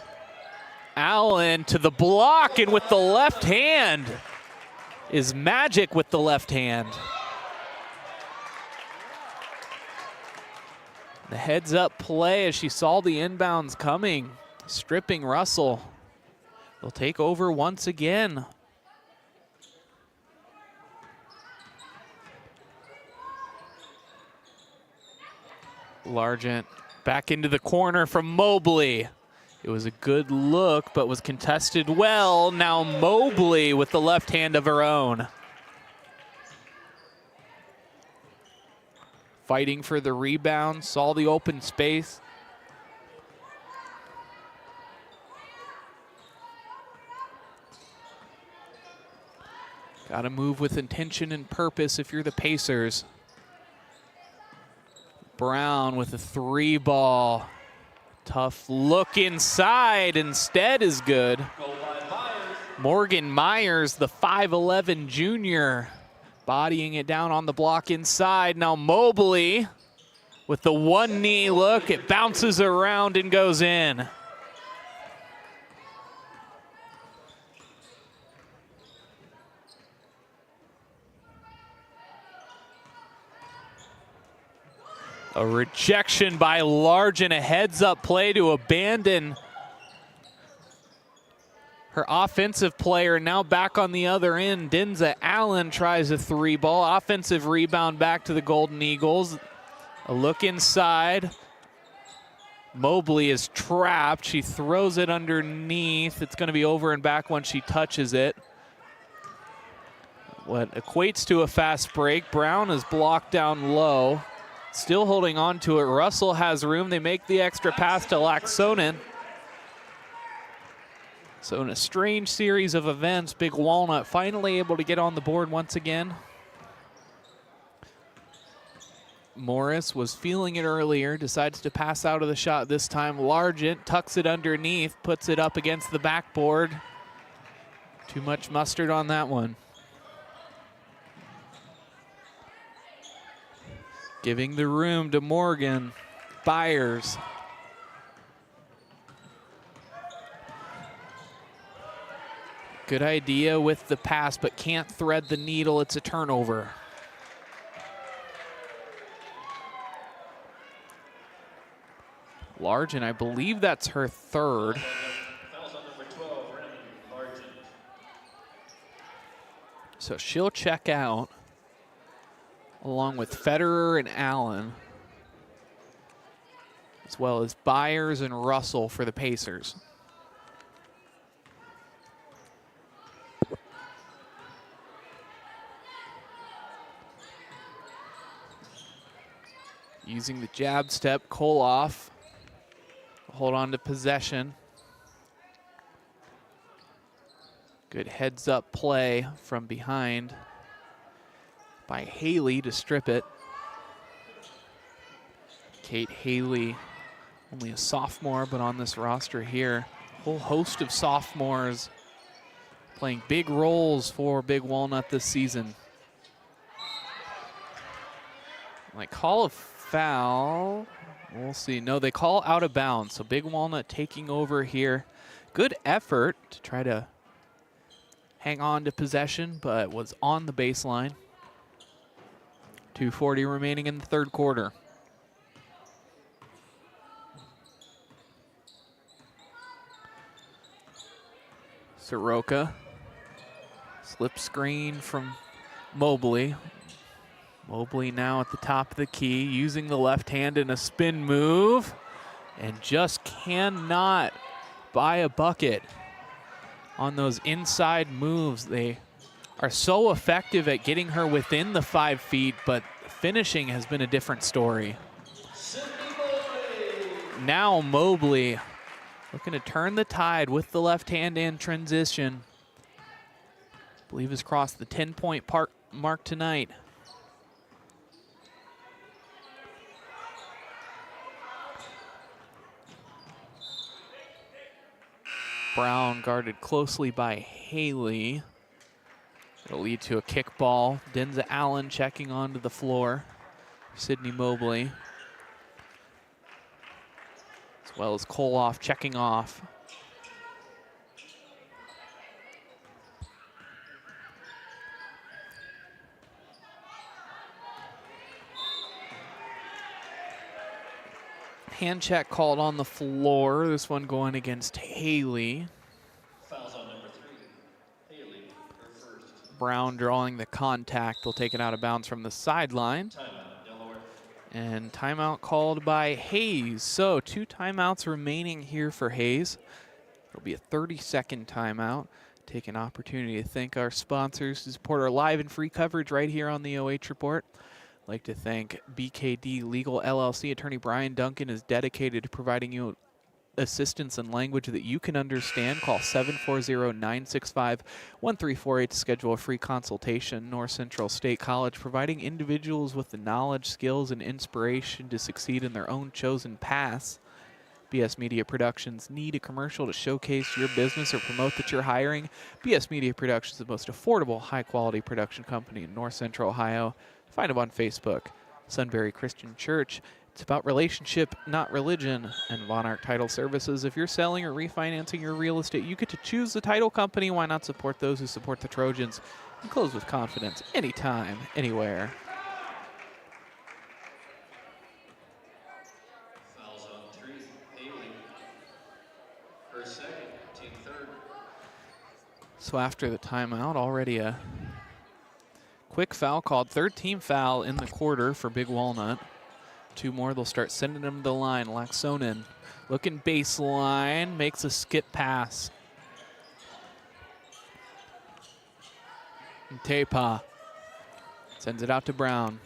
Allen to the block, and with the left hand is magic with the left hand. The heads up play as she saw the inbounds coming, stripping Russell. They'll take over once again. Largent back into the corner from Mobley. It was a good look, but was contested well. Now Mobley with the left hand of her own. Fighting for the rebound, saw the open space. Got to move with intention and purpose if you're the Pacers. Brown with a 3-ball. Tough look inside, instead is good. Morgan Myers, the 5'11 junior, bodying it down on the block inside. Now Mobley with the one knee look. It bounces around and goes in. A rejection by Largent, a heads-up play to abandon her offensive player now back on the other end. Denza Allen tries a 3-ball. Offensive rebound back to the Golden Eagles. A look inside. Mobley is trapped. She throws it underneath. It's going to be over and back once she touches it. What equates to a fast break. Brown is blocked down low. Still holding on to it. Russell has room. They make the extra pass to Laxonen. So in a strange series of events, Big Walnut finally able to get on the board once again. Morris was feeling it earlier, decides to pass out of the shot this time. Largent tucks it underneath, puts it up against the backboard. Too much mustard on that one. Giving the room to Morgan. Byers. Good idea with the pass, but can't thread the needle. It's a turnover. Largent, I believe that's her third. So she'll check out along with Federer and Allen, as well as Byers and Russell for the Pacers. Using the jab step, Koloff hold on to possession. Good heads up play from behind by Haley to strip it. Kate Haley, only a sophomore, but on this roster here, a whole host of sophomores playing big roles for Big Walnut this season. Like call of foul, we'll see. No, they call out of bounds, so Big Walnut taking over here. Good effort to try to hang on to possession, but was on the baseline. 2:40 remaining in the third quarter. Soroka, slip screen from Mobley. Mobley now at the top of the key, using the left hand in a spin move, and just cannot buy a bucket on those inside moves. They are so effective at getting her within the 5 feet, but finishing has been a different story. Now Mobley looking to turn the tide with the left hand in transition. I believe has crossed the 10-point mark tonight. Brown guarded closely by Haley. It'll lead to a kick ball. Denza Allen checking onto the floor. Sydney Mobley. As well as Koloff checking off. Hand check called on the floor. This one going against Haley. Fouls on number 3. Haley, her first. Brown drawing the contact. They'll take it out of bounds from the sideline. Timeout, Delaware. And timeout called by Hayes. So 2 timeouts remaining here for Hayes. It'll be a 30-second timeout. Take an opportunity to thank our sponsors who support our live and free coverage right here on the OH Report. I'd like to thank BKD Legal LLC. Attorney Brian Duncan is dedicated to providing you assistance in language that you can understand. Call 740-965-1348 to schedule a free consultation. North Central State College, providing individuals with the knowledge, skills, and inspiration to succeed in their own chosen paths. BS Media Productions need a commercial to showcase your business or promote that you're hiring. BS Media Productions is the most affordable, high-quality production company in North Central Ohio. Find them on Facebook. Sunbury Christian Church. It's about relationship, not religion. And Von Ark Title Services. If you're selling or refinancing your real estate, you get to choose the title company. Why not support those who support the Trojans? And close with confidence anytime, anywhere. Fouls on 3. Haley, her second, team third. So after the timeout, already a quick foul called. Third team foul in the quarter for Big Walnut. 2 more, they'll start sending them to the line. Laxonen looking baseline, makes a skip pass. And Tepa sends it out to Brown.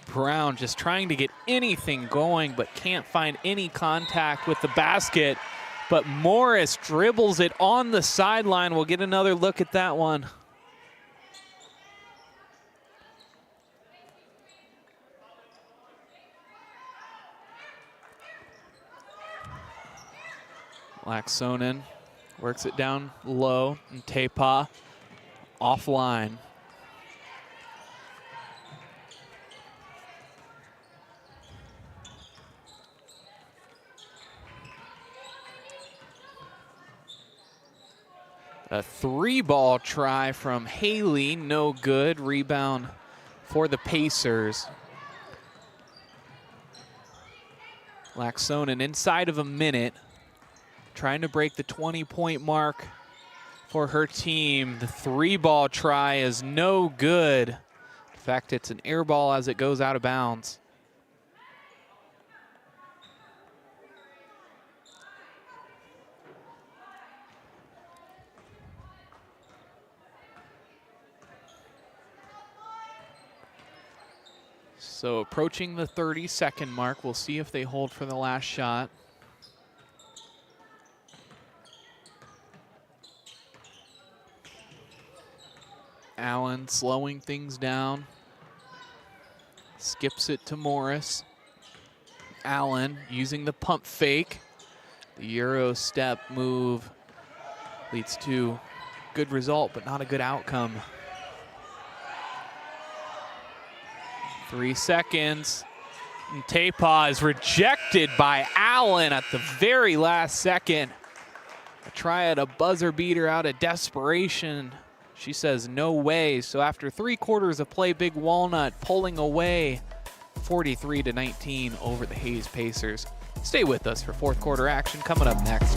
Brown just trying to get anything going, but can't find any contact with the basket. But Morris dribbles it on the sideline. We'll get another look at that one. Laxonen works it down low, and Tepa offline. A 3-ball try from Haley, no good. Rebound for the Pacers. Laxonen inside of a minute, trying to break the 20-point mark for her team. The 3-ball try is no good. In fact, it's an air ball as it goes out of bounds. So approaching the 30-second mark, we'll see if they hold for the last shot. Allen slowing things down. Skips it to Morris. Allen using the pump fake. The Euro step move leads to good result, but not a good outcome. 3 seconds. And Tepa is rejected by Allen at the very last second. A try at a buzzer beater out of desperation. She says no way. So after 3 quarters of play, Big Walnut pulling away 43-19 over the Hayes Pacers. Stay with us for 4th quarter action coming up next.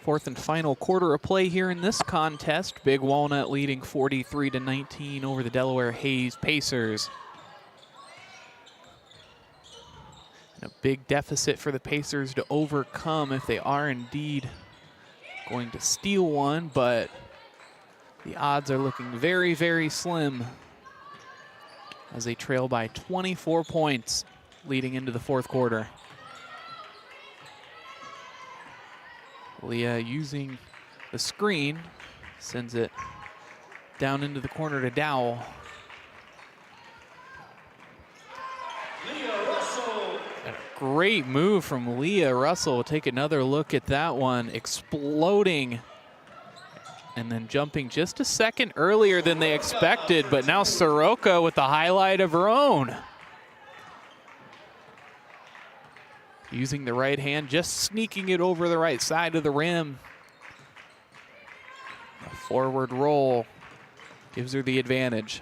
Fourth and final quarter of play here in this contest. Big Walnut leading 43-19 over the Delaware Hayes Pacers. And a big deficit for the Pacers to overcome if they are indeed going to steal one, but the odds are looking very, very slim as they trail by 24 points leading into the 4th quarter. Leah using the screen, sends it down into the corner to Dowell. And a great move from Leah Russell. We'll take another look at that one, exploding and then jumping just a second earlier than they expected, but now Soroka with the highlight of her own. Using the right hand, just sneaking it over the right side of the rim. A forward roll gives her the advantage.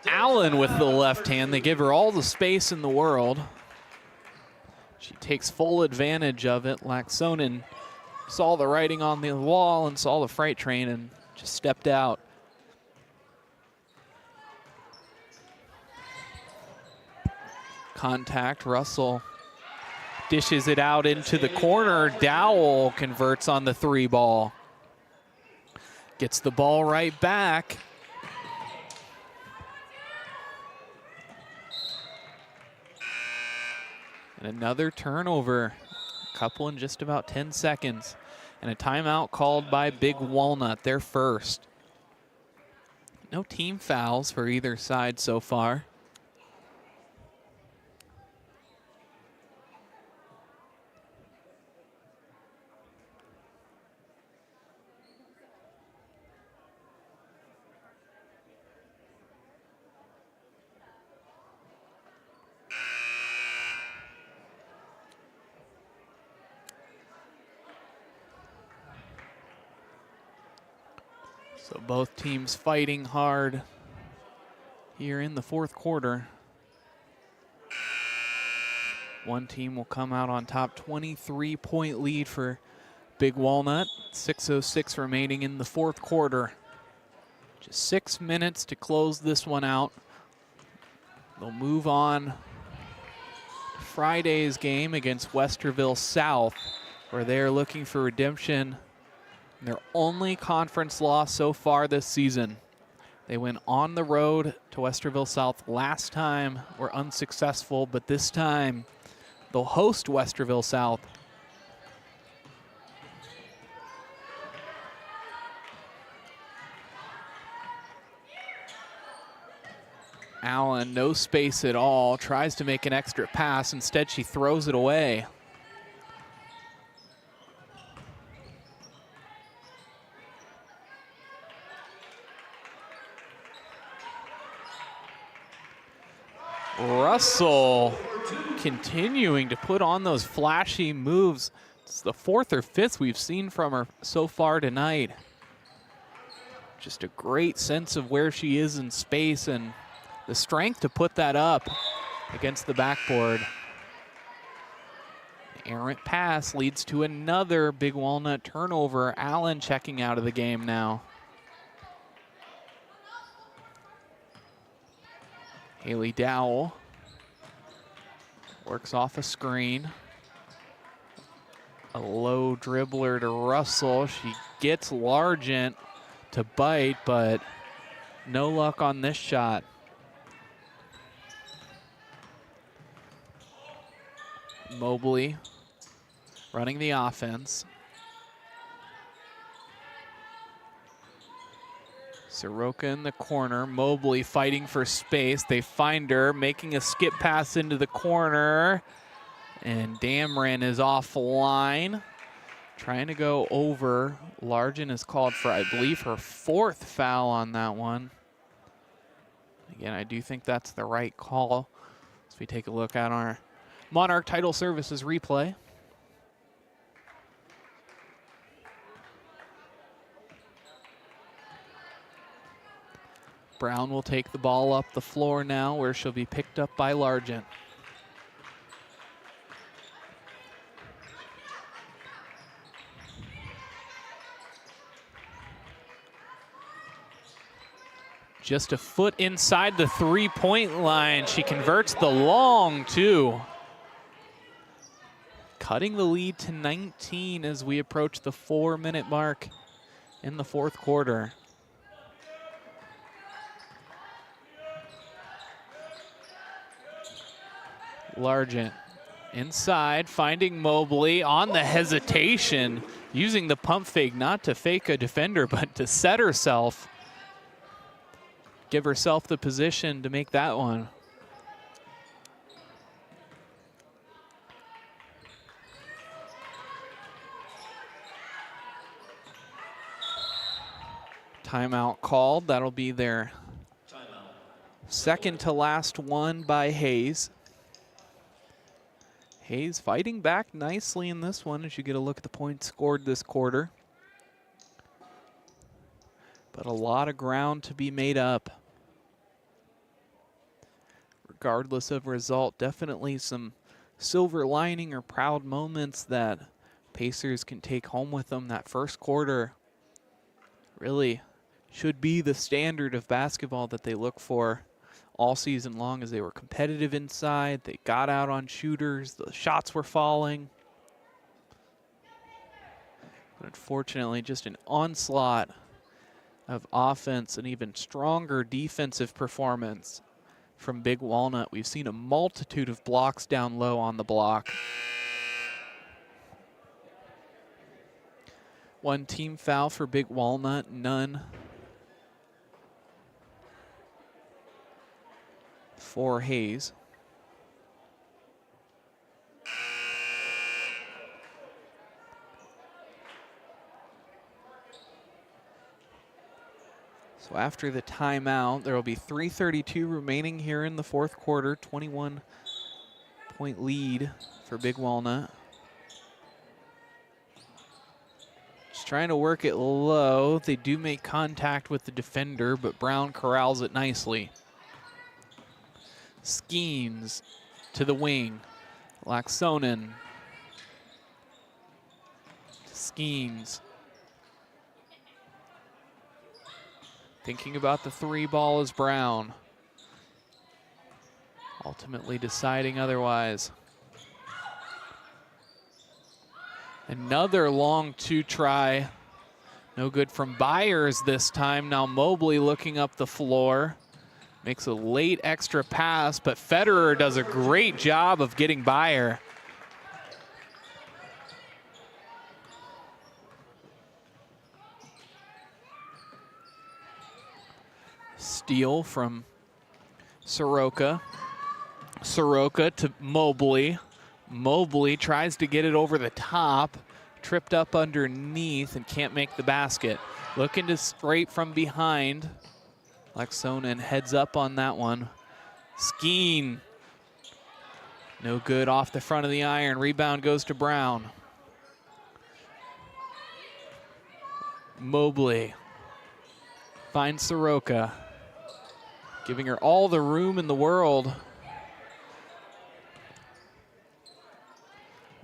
Allen with the left hand. They give her all the space in the world. She takes full advantage of it. Laxonen saw the writing on the wall and saw the freight train and just stepped out. Contact, Russell dishes it out into the corner. Dowell converts on the 3 ball. Gets the ball right back. And another turnover, a couple in just about 10 seconds. And a timeout called by Big Walnut, their first. No team fouls for either side so far. So both teams fighting hard here in the 4th quarter. One team will come out on top, 23-point lead for Big Walnut. 6:06 remaining in the 4th quarter. Just 6 minutes to close this one out. They'll move on to Friday's game against Westerville South, where they're looking for redemption. Their only conference loss so far this season. They went on the road to Westerville South last time, were unsuccessful, but this time they'll host Westerville South. Allen, no space at all, tries to make an extra pass. Instead, she throws it away. Russell continuing to put on those flashy moves. It's the 4th or 5th we've seen from her so far tonight. Just a great sense of where she is in space and the strength to put that up against the backboard. The errant pass leads to another Big Walnut turnover. Allen checking out of the game now. Haley Dowell works off a screen. A low dribbler to Russell. She gets Largent to bite, but no luck on this shot. Mobley running the offense. Soroka in the corner, Mobley fighting for space. They find her, making a skip pass into the corner. And Damron is offline, trying to go over. Largent is called for, I believe, her 4th foul on that one. Again, I do think that's the right call. As we take a look at our Monarch Title Services replay. Brown will take the ball up the floor now, where she'll be picked up by Largent. Just a foot inside the 3-point line. She converts the long 2. Cutting the lead to 19 as we approach the 4-minute mark in the 4th quarter. Largent inside, finding Mobley on the hesitation, using the pump fake, not to fake a defender, but to set herself. Give herself the position to make that one. Timeout called. That'll be their second to last one by Hayes. Hayes fighting back nicely in this one as you get a look at the points scored this quarter. But a lot of ground to be made up. regardless of result. Definitely some silver lining or proud moments that Pacers can take home with them. That first quarter really should be the standard of basketball that they look for all season long, as they were competitive inside. They got out on shooters. The shots were falling. But unfortunately, just an onslaught of offense and even stronger defensive performance from Big Walnut. We've seen a multitude of blocks down low on the block. One team foul for Big Walnut, none for Hayes. So after the timeout, there will be 3:32 remaining here in the fourth quarter. 21-point lead for Big Walnut. Just trying to work it low. They do make contact with the defender, but Brown corrals it nicely. Skeens to the wing. Laxonen. Skeens. Thinking about the three ball is Brown. Ultimately deciding otherwise. Another long two try. No good from Byers this time. Now Mobley looking up the floor. Makes a late extra pass, but Federer does a great job of getting Byer. Steal from Soroka. Soroka to Mobley. Mobley tries to get it over the top. Tripped up underneath and can't make the basket. Looking to straight from behind. Laxonen heads up on that one. Skeen. No good off the front of the iron. Rebound goes to Brown. Mobley finds Soroka. Giving her all the room in the world.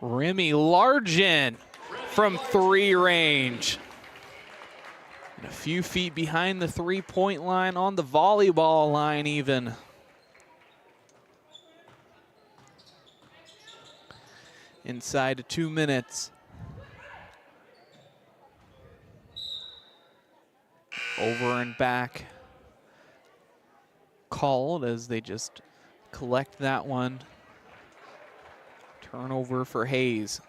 Remy Largent from three range. And a few feet behind the three-point line, on the volleyball line even. Inside 2 minutes. Over and back called as they just collect that one. Turnover for Hayes.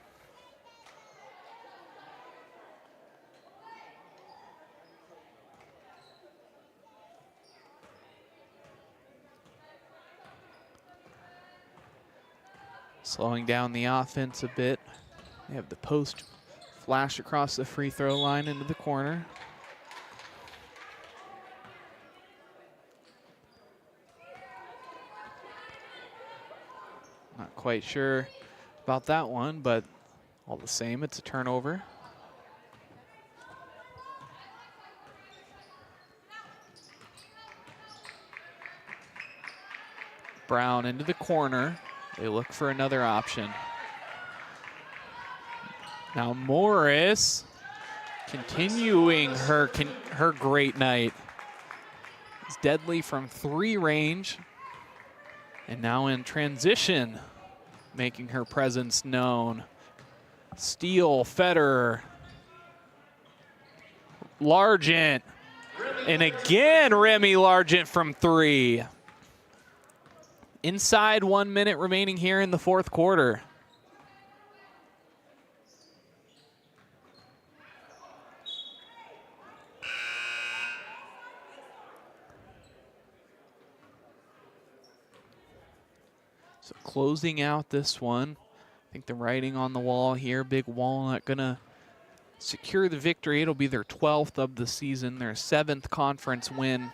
Slowing down the offense a bit. They have the post flash across the free throw line into the corner. Not quite sure about that one, but all the same, it's a turnover. Brown into the corner. They look for another option. Now Morris continuing her great night. It's deadly from three range. And now in transition, making her presence known. Steele, Federer, Largent, and again Remy Largent from three. Inside 1 minute remaining here in the fourth quarter. So closing out this one, I think the writing on the wall here, Big Walnut gonna secure the victory. It'll be their 12th of the season, their 7th conference win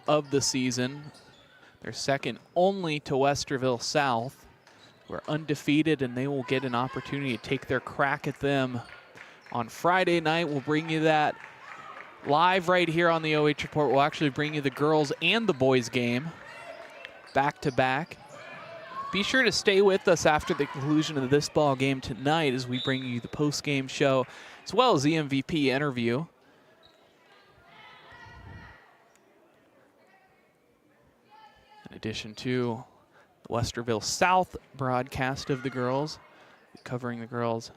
of the season. They're second only to Westerville South, who are undefeated, and they will get an opportunity to take their crack at them on Friday night. We'll bring you that live right here on the OH Report. We'll actually bring you the girls and the boys game. back-to-back. Be sure to stay with us after the conclusion of this ball game tonight as we bring you the post-game show as well as the MVP interview. In addition to the Westerville South broadcast of the girls, covering the girls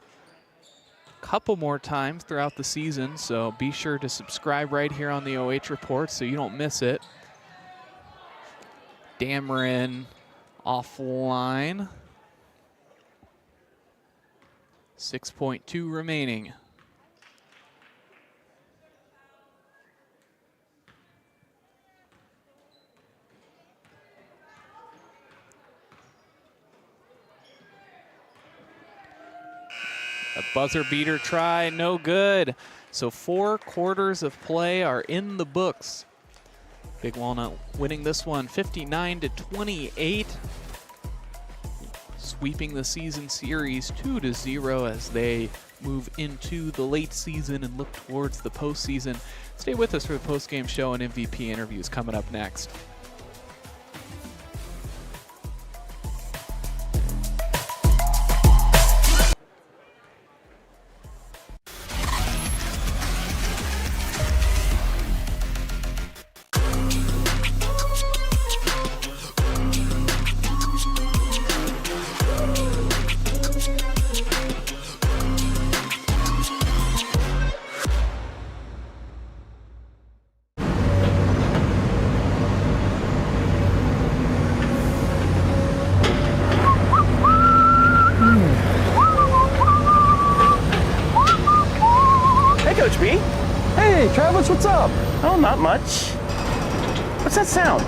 a couple more times throughout the season, so be sure to subscribe right here on the OH Report so you don't miss it. Dameron offline. 6.2 remaining. A buzzer beater try, no good. So 4 quarters of play are in the books. Big Walnut winning this one 59-28. Sweeping the season series 2-0 as they move into the late season and look towards the postseason. Stay with us for the post-game show and MVP interviews coming up next. Coach B. Hey, Travis, what's up? Oh, not much. What's that sound?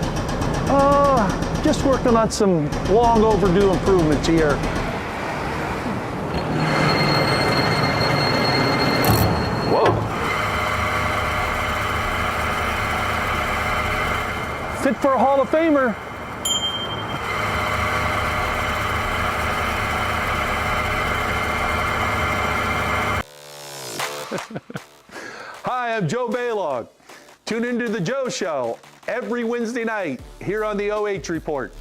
Just working on some long overdue improvements here. Whoa. Fit for a Hall of Famer. Hi, I'm Joe Baylog. Tune into the Joe Show every Wednesday night here on the OH Report.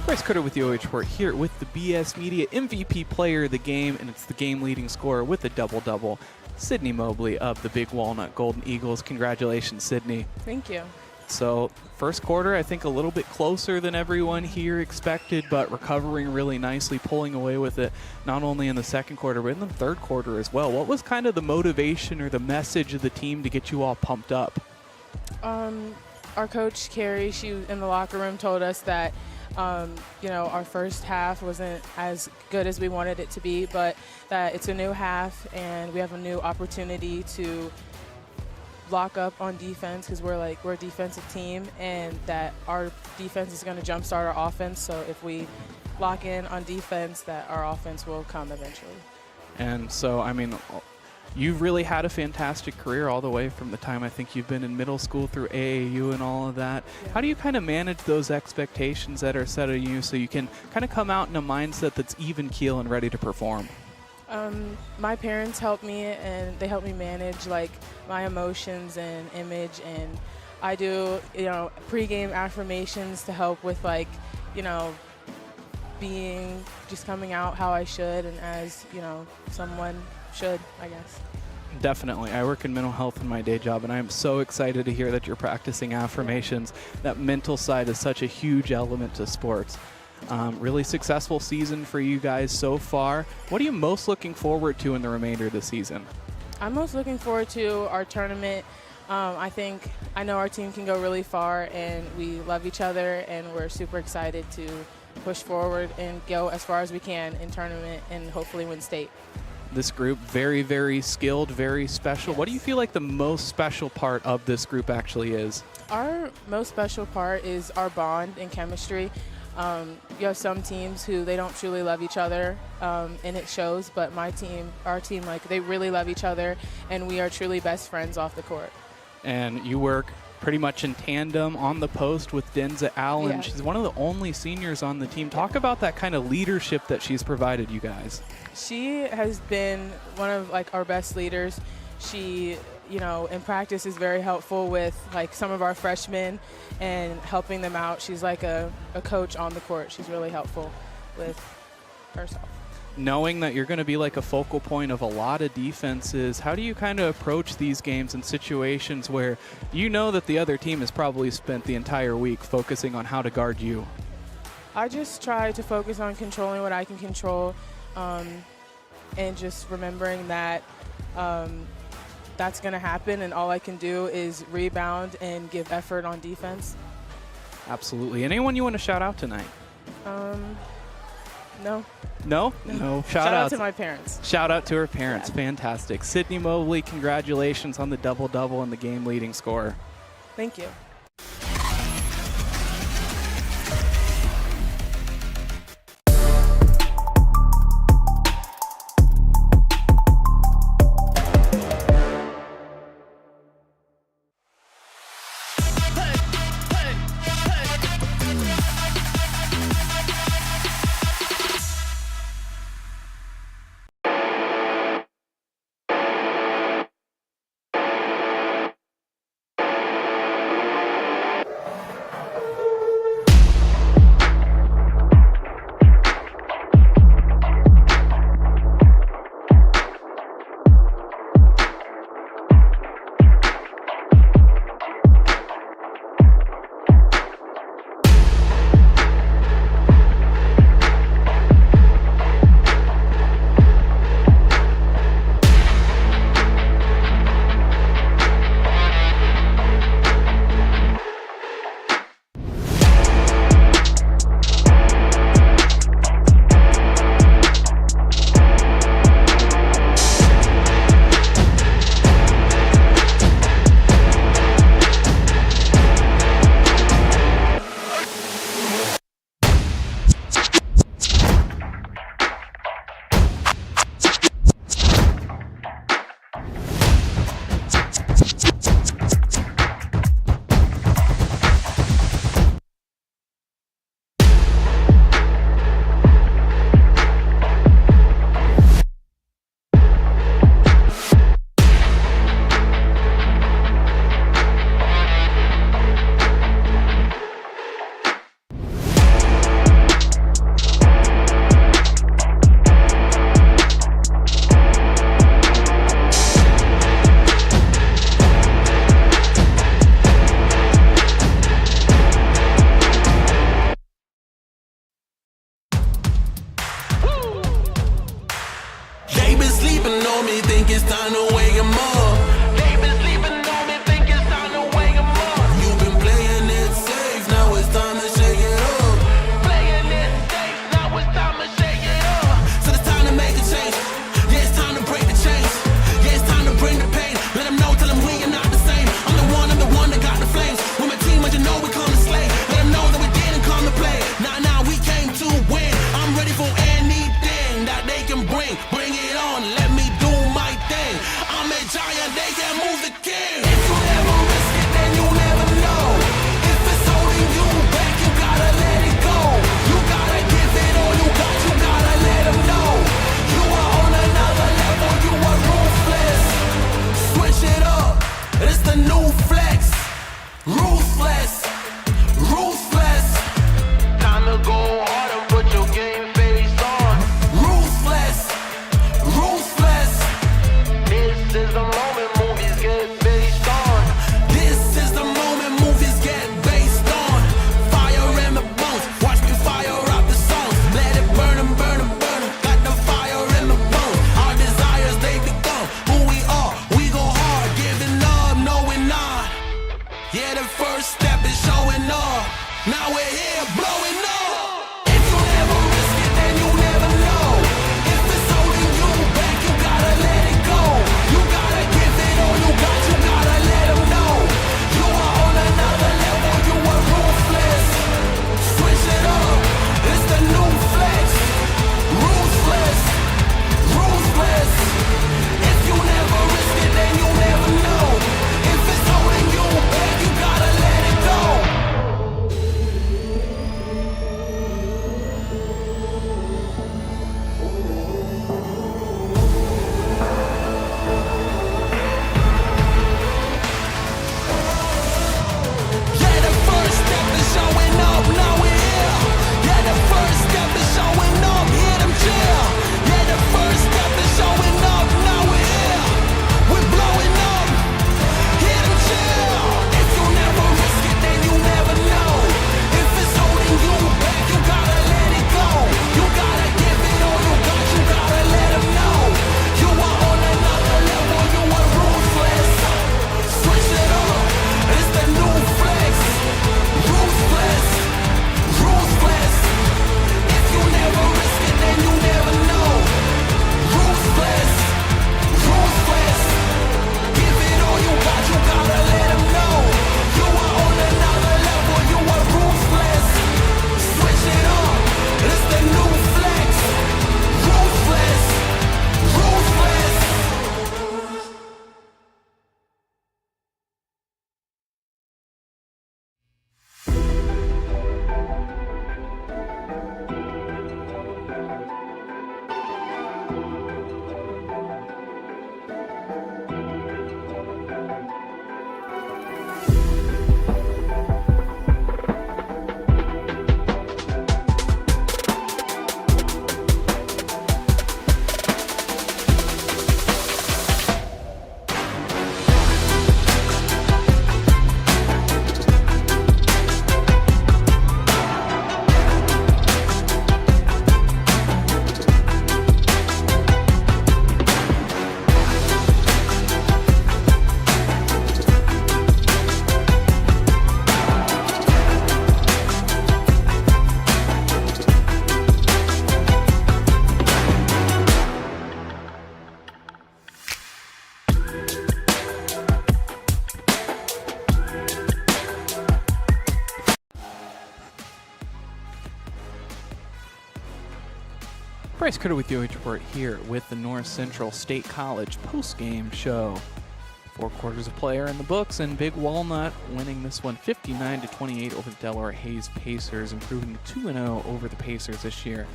Bryce Coder with the OH Report here with the BS Media MVP player of the game, and it's the game leading scorer with a double-double, Sydney Mobley of the Big Walnut Golden Eagles. Congratulations, Sydney. Thank you. So first quarter, I think a little bit closer than everyone here expected, but recovering really nicely, pulling away with it, not only in the second quarter, but in the third quarter as well. What was kind of the motivation or the message of the team to get you all pumped up? Our coach, Carrie, she in the locker room told us that, our first half wasn't as good as we wanted it to be, but that it's a new half and we have a new opportunity to lock up on defense because we're a defensive team, and that our defense is going to jumpstart our offense. So if we lock in on defense, that our offense will come eventually. And so, I mean, you've really had a fantastic career all the way from the time I think you've been in middle school through AAU and all of that. Yeah. How do you kind of manage those expectations that are set on you so you can kind of come out in a mindset that's even keel and ready to perform? My parents help me, and they help me manage my emotions and image, and I do pregame affirmations to help with being just coming out how I should and as someone should, I guess. Definitely. I work in mental health in my day job, and I am so excited to hear that you're practicing affirmations. That mental side is such a huge element to sports. Really successful season for you guys so far. What are you most looking forward to in the remainder of the season? I'm most looking forward to our tournament. I know our team can go really far, and we love each other, and we're super excited to push forward and go as far as we can in tournament and hopefully win state. This group, very, very skilled, very special. Yes. What do you feel like the most special part of this group actually is? Our most special part is our bond and chemistry. You have some teams who they don't truly love each other, and it shows, but our team, they really love each other, and we are truly best friends off the court. And you work pretty much in tandem on the post with Denza Allen. Yeah. She's one of the only seniors on the team. Talk about that kind of leadership that she's provided you guys. She has been one of our best leaders. She, in practice is very helpful with some of our freshmen and helping them out. She's like a coach on the court. She's really helpful with herself. Knowing that you're going to be like a focal point of a lot of defenses, how do you kind of approach these games in situations where you know that the other team has probably spent the entire week focusing on how to guard you? I just try to focus on controlling what I can control, and just remembering that that's going to happen, and all I can do is rebound and give effort on defense. Absolutely. Anyone you want to shout out tonight? No. No? Shout out to my parents. Shout out to her parents. Yeah. Fantastic. Sydney Mobley, congratulations on the double-double and the game-leading score. Thank you. think it's time to wake 'em up. They've been sleeping on me, think it's time to wake 'em up. You've been playing it safe, now it's time to shake it up. Playing it safe, now it's time to shake it up. So it's time to make a change. Yeah, it's time to break the chains. Yeah, it's time to bring the pain. Let them know, tell them we are not the same. I'm the one that got the flames. With my team, you know we come to slay. Let them know that we didn't come to play. Nah, we came to win. I'm ready for anything that they can bring. Bring it on, let me do my thing. I'm a giant, they can move the king. If you never risk it, then you never know. If it's holding you back, you gotta let it go. You gotta give it all you got, you gotta let them know. You are on another level, you are ruthless. Switch it up, it's the new flex. Ruthless, ruthless, Time to go hard and put your game face on. ruthless, ruthless. This is the moment movies get based on. This is the moment movies get based on. Fire in the bones, watch me fire up the songs. Let it burn 'em, burn 'em, burn 'em. Got the fire in the bones. Our desires, they become who we are. We go hard, giving up, no we're not. Yeah, the first step is showing up. Now we're here, blowing up. If you never risk it, then you never know. If it's holding you back, you gotta let it go. You gotta give it all you got, you gotta let them know. You are on another level, you are ruthless. Switch it up, it's the new flex. Ruthless, ruthless. If you never risk it, then you never know. If it's holding you back, you gotta let it go. Yeah, the first step is showing up, now we're here. Yeah, the first step is showing up, hear them cheer. Yeah, the first step is showing up, now we're here. We're blowing up, hear them cheer. If you never risk it, then you never know. If it's holding you back, you gotta let it go. You gotta give it all you got, you gotta let them know. You are on another level, you are ruthless. Switch it up, it's the new flex. Ruthless, ruthless. If you never risk it, then you never know. Ruthless, ruthless. Give it all you got, you gotta let them know. You are on another level, you are ruthless. Switch it up, it's the new flex. Ruthless, ruthless. Bryce Coder with the OH.REPORT here with the North Central State College post-game show. 4 quarters of play are in the books, and Big Walnut winning this one 59-28 over the Delaware Hayes Pacers, improving to 2-0 over the Pacers this year.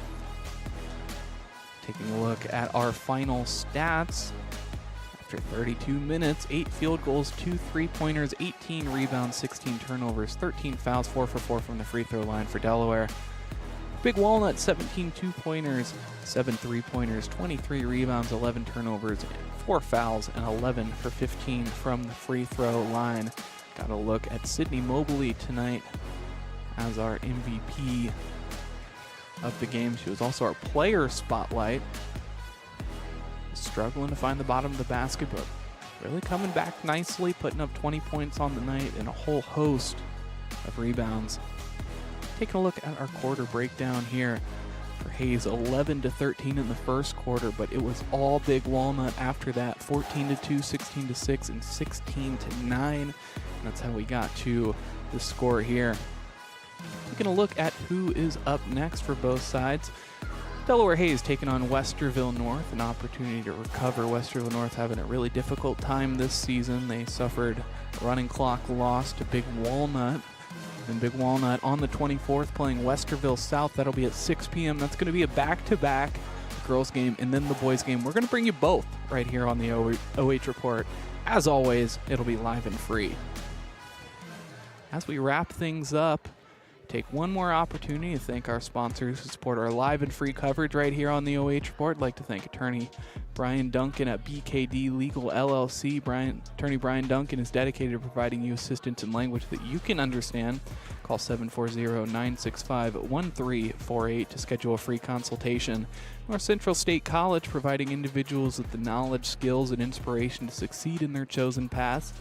Taking a look at our final stats. After 32 minutes, 8 field goals, 2 3-pointers, 18 rebounds, 16 turnovers, 13 fouls, 4 for 4 from the free throw line for Delaware. Big Walnut, 17 2-pointers, 7 3-pointers, 23 rebounds, 11 turnovers, 4 fouls, and 11 for 15 from the free throw line. Got a look at Sydney Mobley tonight as our MVP of the game. She was also our player spotlight. struggling to find the bottom of the basket, but really coming back nicely, putting up 20 points on the night and a whole host of rebounds. Taking a look at our quarter breakdown here for Hayes, 11-13 in the first quarter, but it was all Big Walnut after that, 14-2, 16-6, and 16-9. That's how we got to the score here. Taking a look at who is up next for both sides. Delaware Hayes taking on Westerville North, an opportunity to recover. Westerville North having a really difficult time this season. They suffered a running clock loss to Big Walnut. And Big Walnut on the 24th playing Westerville South. That'll be at 6 p.m. That's going to be a back-to-back girls game and then the boys game. We're going to bring you both right here on the OH Report. As always, it'll be live and free. As we wrap things up, take one more opportunity to thank our sponsors who support our live and free coverage right here on the OH Report. I'd like to thank attorney Brian Duncan at BKD Legal LLC. Attorney Brian Duncan is dedicated to providing you assistance in language that you can understand. Call 740-965-1348 to schedule a free consultation. North Central State College, providing individuals with the knowledge, skills, and inspiration to succeed in their chosen paths.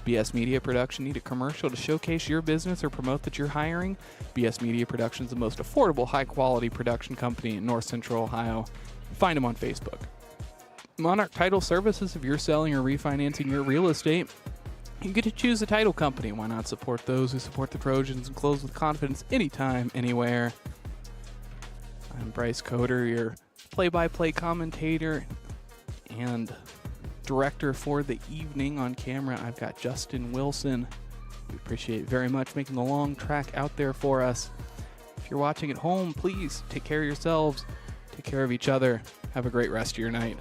BS Media Production. Need a commercial to showcase your business or promote that you're hiring? BS Media Production is the most affordable, high-quality production company in North Central Ohio. Find them on Facebook. Monarch Title Services. If you're selling or refinancing your real estate, you get to choose a title company. Why not support those who support the Trojans and close with confidence anytime, anywhere? I'm Bryce Coder, your play-by-play commentator and director for the evening. On camera, I've got Justin Wilson. We appreciate it very much making the long track out there for us. If you're watching at home, please take care of yourselves, take care of each other. Have a great rest of your night.